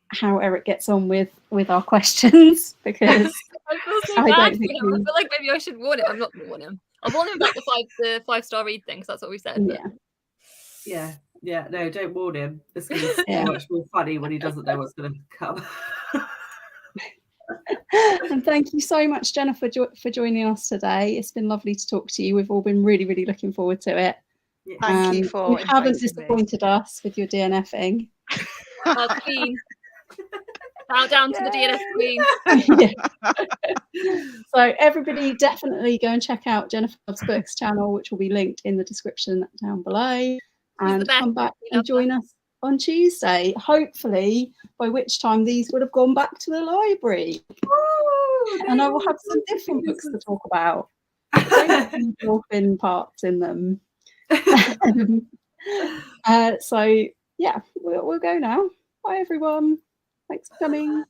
how Eric gets on with our questions because I feel so bad for him. I feel like maybe I should warn him. I'm not going to warn him. I'll warn him about the 5-star read thing because that's what we said. But... Yeah. No, don't warn him. It's going to be much more funny when he doesn't know what's going to come. And thank you so much, Jennifer, for joining us today. It's been lovely to talk to you. We've all been really, really looking forward to it. Yeah. Thank you for you haven't disappointed us with your DNFing. Oh, Queen. Bow down to the DNF Queen. So everybody definitely go and check out JenniferLovesBooks channel, which will be linked in the description down below. And come back and join us on Tuesday, hopefully, by which time these would have gone back to the library. And I will have some different books to talk about. Dolphin parts in them. So yeah, we'll go now. Bye everyone. Thanks for coming.